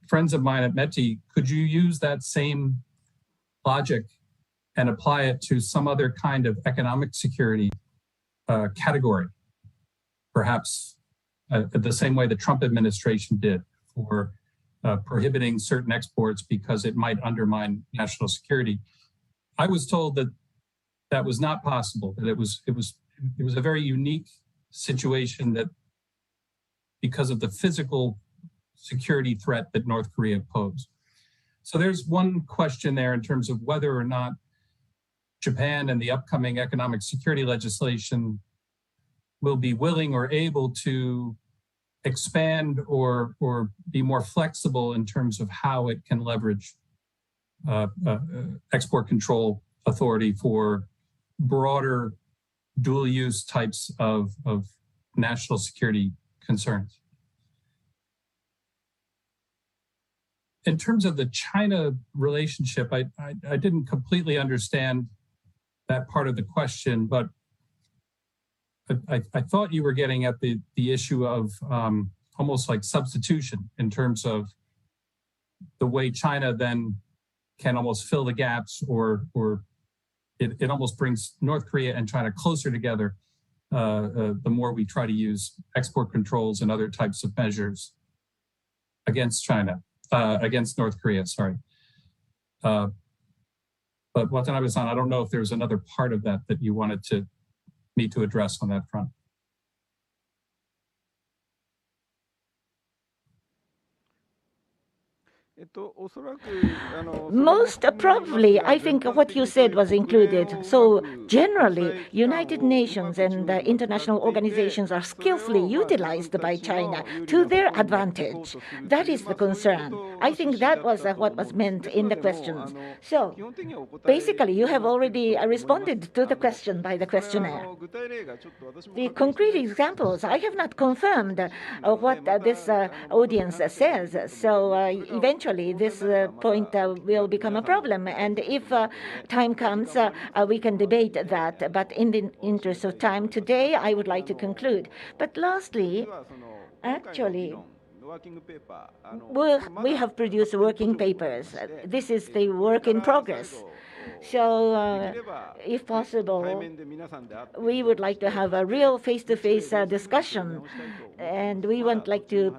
friends of mine at METI, could you use that same logic and apply it to some other kind of economic security category? Perhaps the same way the Trump administration did for prohibiting certain exports because it might undermine national security. I was told that that was not possible, that it was a very unique situation, that because of the physical security threat that North Korea posed. So there's one question there in terms of whether or not Japan and the upcoming economic security legislation will be willing or able to expand or be more flexible in terms of how it can leverage export control authority for broader dual-use types of national security concerns. In terms of the China relationship, I didn't completely understand that part of the question, but I thought you were getting at the issue of almost like substitution in terms of the way China then can almost fill the gaps, or it almost brings North Korea and China closer together the more we try to use export controls and other types of measures against China, against North Korea, sorry. But Watanabe-san, I don't know if there's another part of that you wanted me to address on that front. Most probably, I think what you said was included. So generally, United Nations and international organizations are skillfully utilized by China to their advantage. That is the concern. I think that was what was meant in the questions. So basically, you have already responded to the question by the questionnaire. The concrete examples, I have not confirmed what this audience says. So eventually, this point will become a problem. And if time comes, we can debate that. But in the interest of time today, I would like to conclude. But lastly, actually, we have produced working papers. This is the work in progress. So, if possible, we would like to have a real face-to-face discussion, and we would like to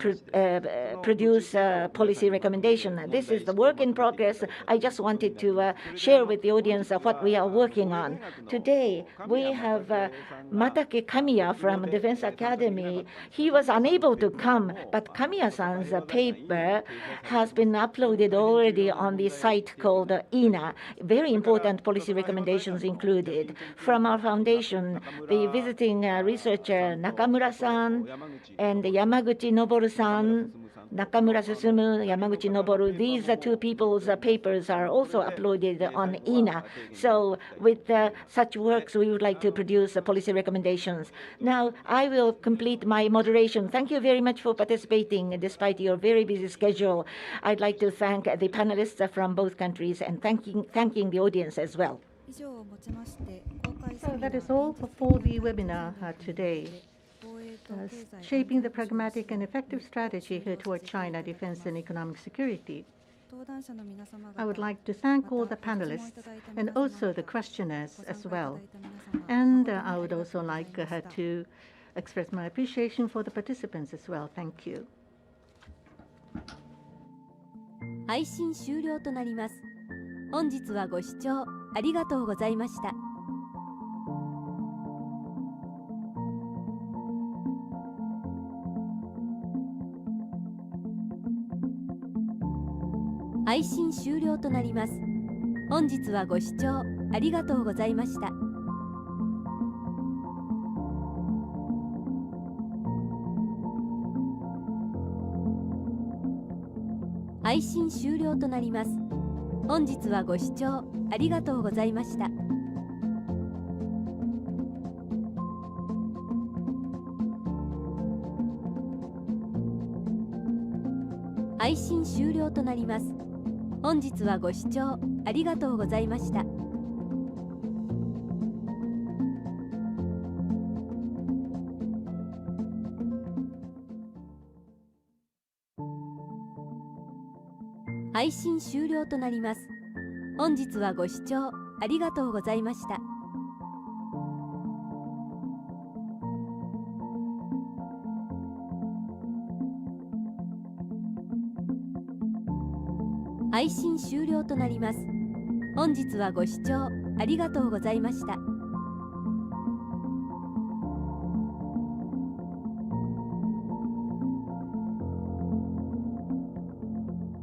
produce a policy recommendation. This is the work in progress. I just wanted to share with the audience what we are working on. Today, we have Matake Kamiya from Defense Academy. He was unable to come, but Kamiya-san's paper has been uploaded already on the site called INA. Very important policy recommendations included. From our foundation, the visiting researcher Nakamura-san and Yamaguchi Noboru-san, Nakamura Susumu, Yamaguchi Noboru, these two people's papers are also uploaded on INA. So with such works, we would like to produce policy recommendations. Now, I will complete my moderation. Thank you very much for participating despite your very busy schedule. I'd like to thank the panelists from both countries and thanking the audience as well. So that is all for the webinar today. Shaping the pragmatic and effective strategy toward China defense and economic security. I would like to thank all the panelists and also the questioners as well. And I would also like to express my appreciation for the participants as well. Thank you. 配信終了となります。本日はご視聴ありがとうございました。配信終了となります。本日はご視聴ありがとうございました。配信終了となります。本日はご視聴ありがとうございました。配信終了となります。本日はご視聴ありがとうございました。配信終了となります。本日はご視聴ありがとうございました。配信終了となります。本日はご視聴ありがとうございました。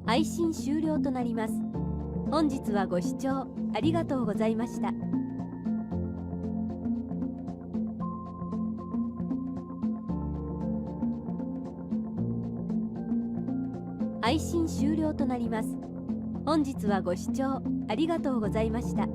配信終了となります。本日はご視聴ありがとうございました。配信終了となります。本日はご視聴ありがとうございました。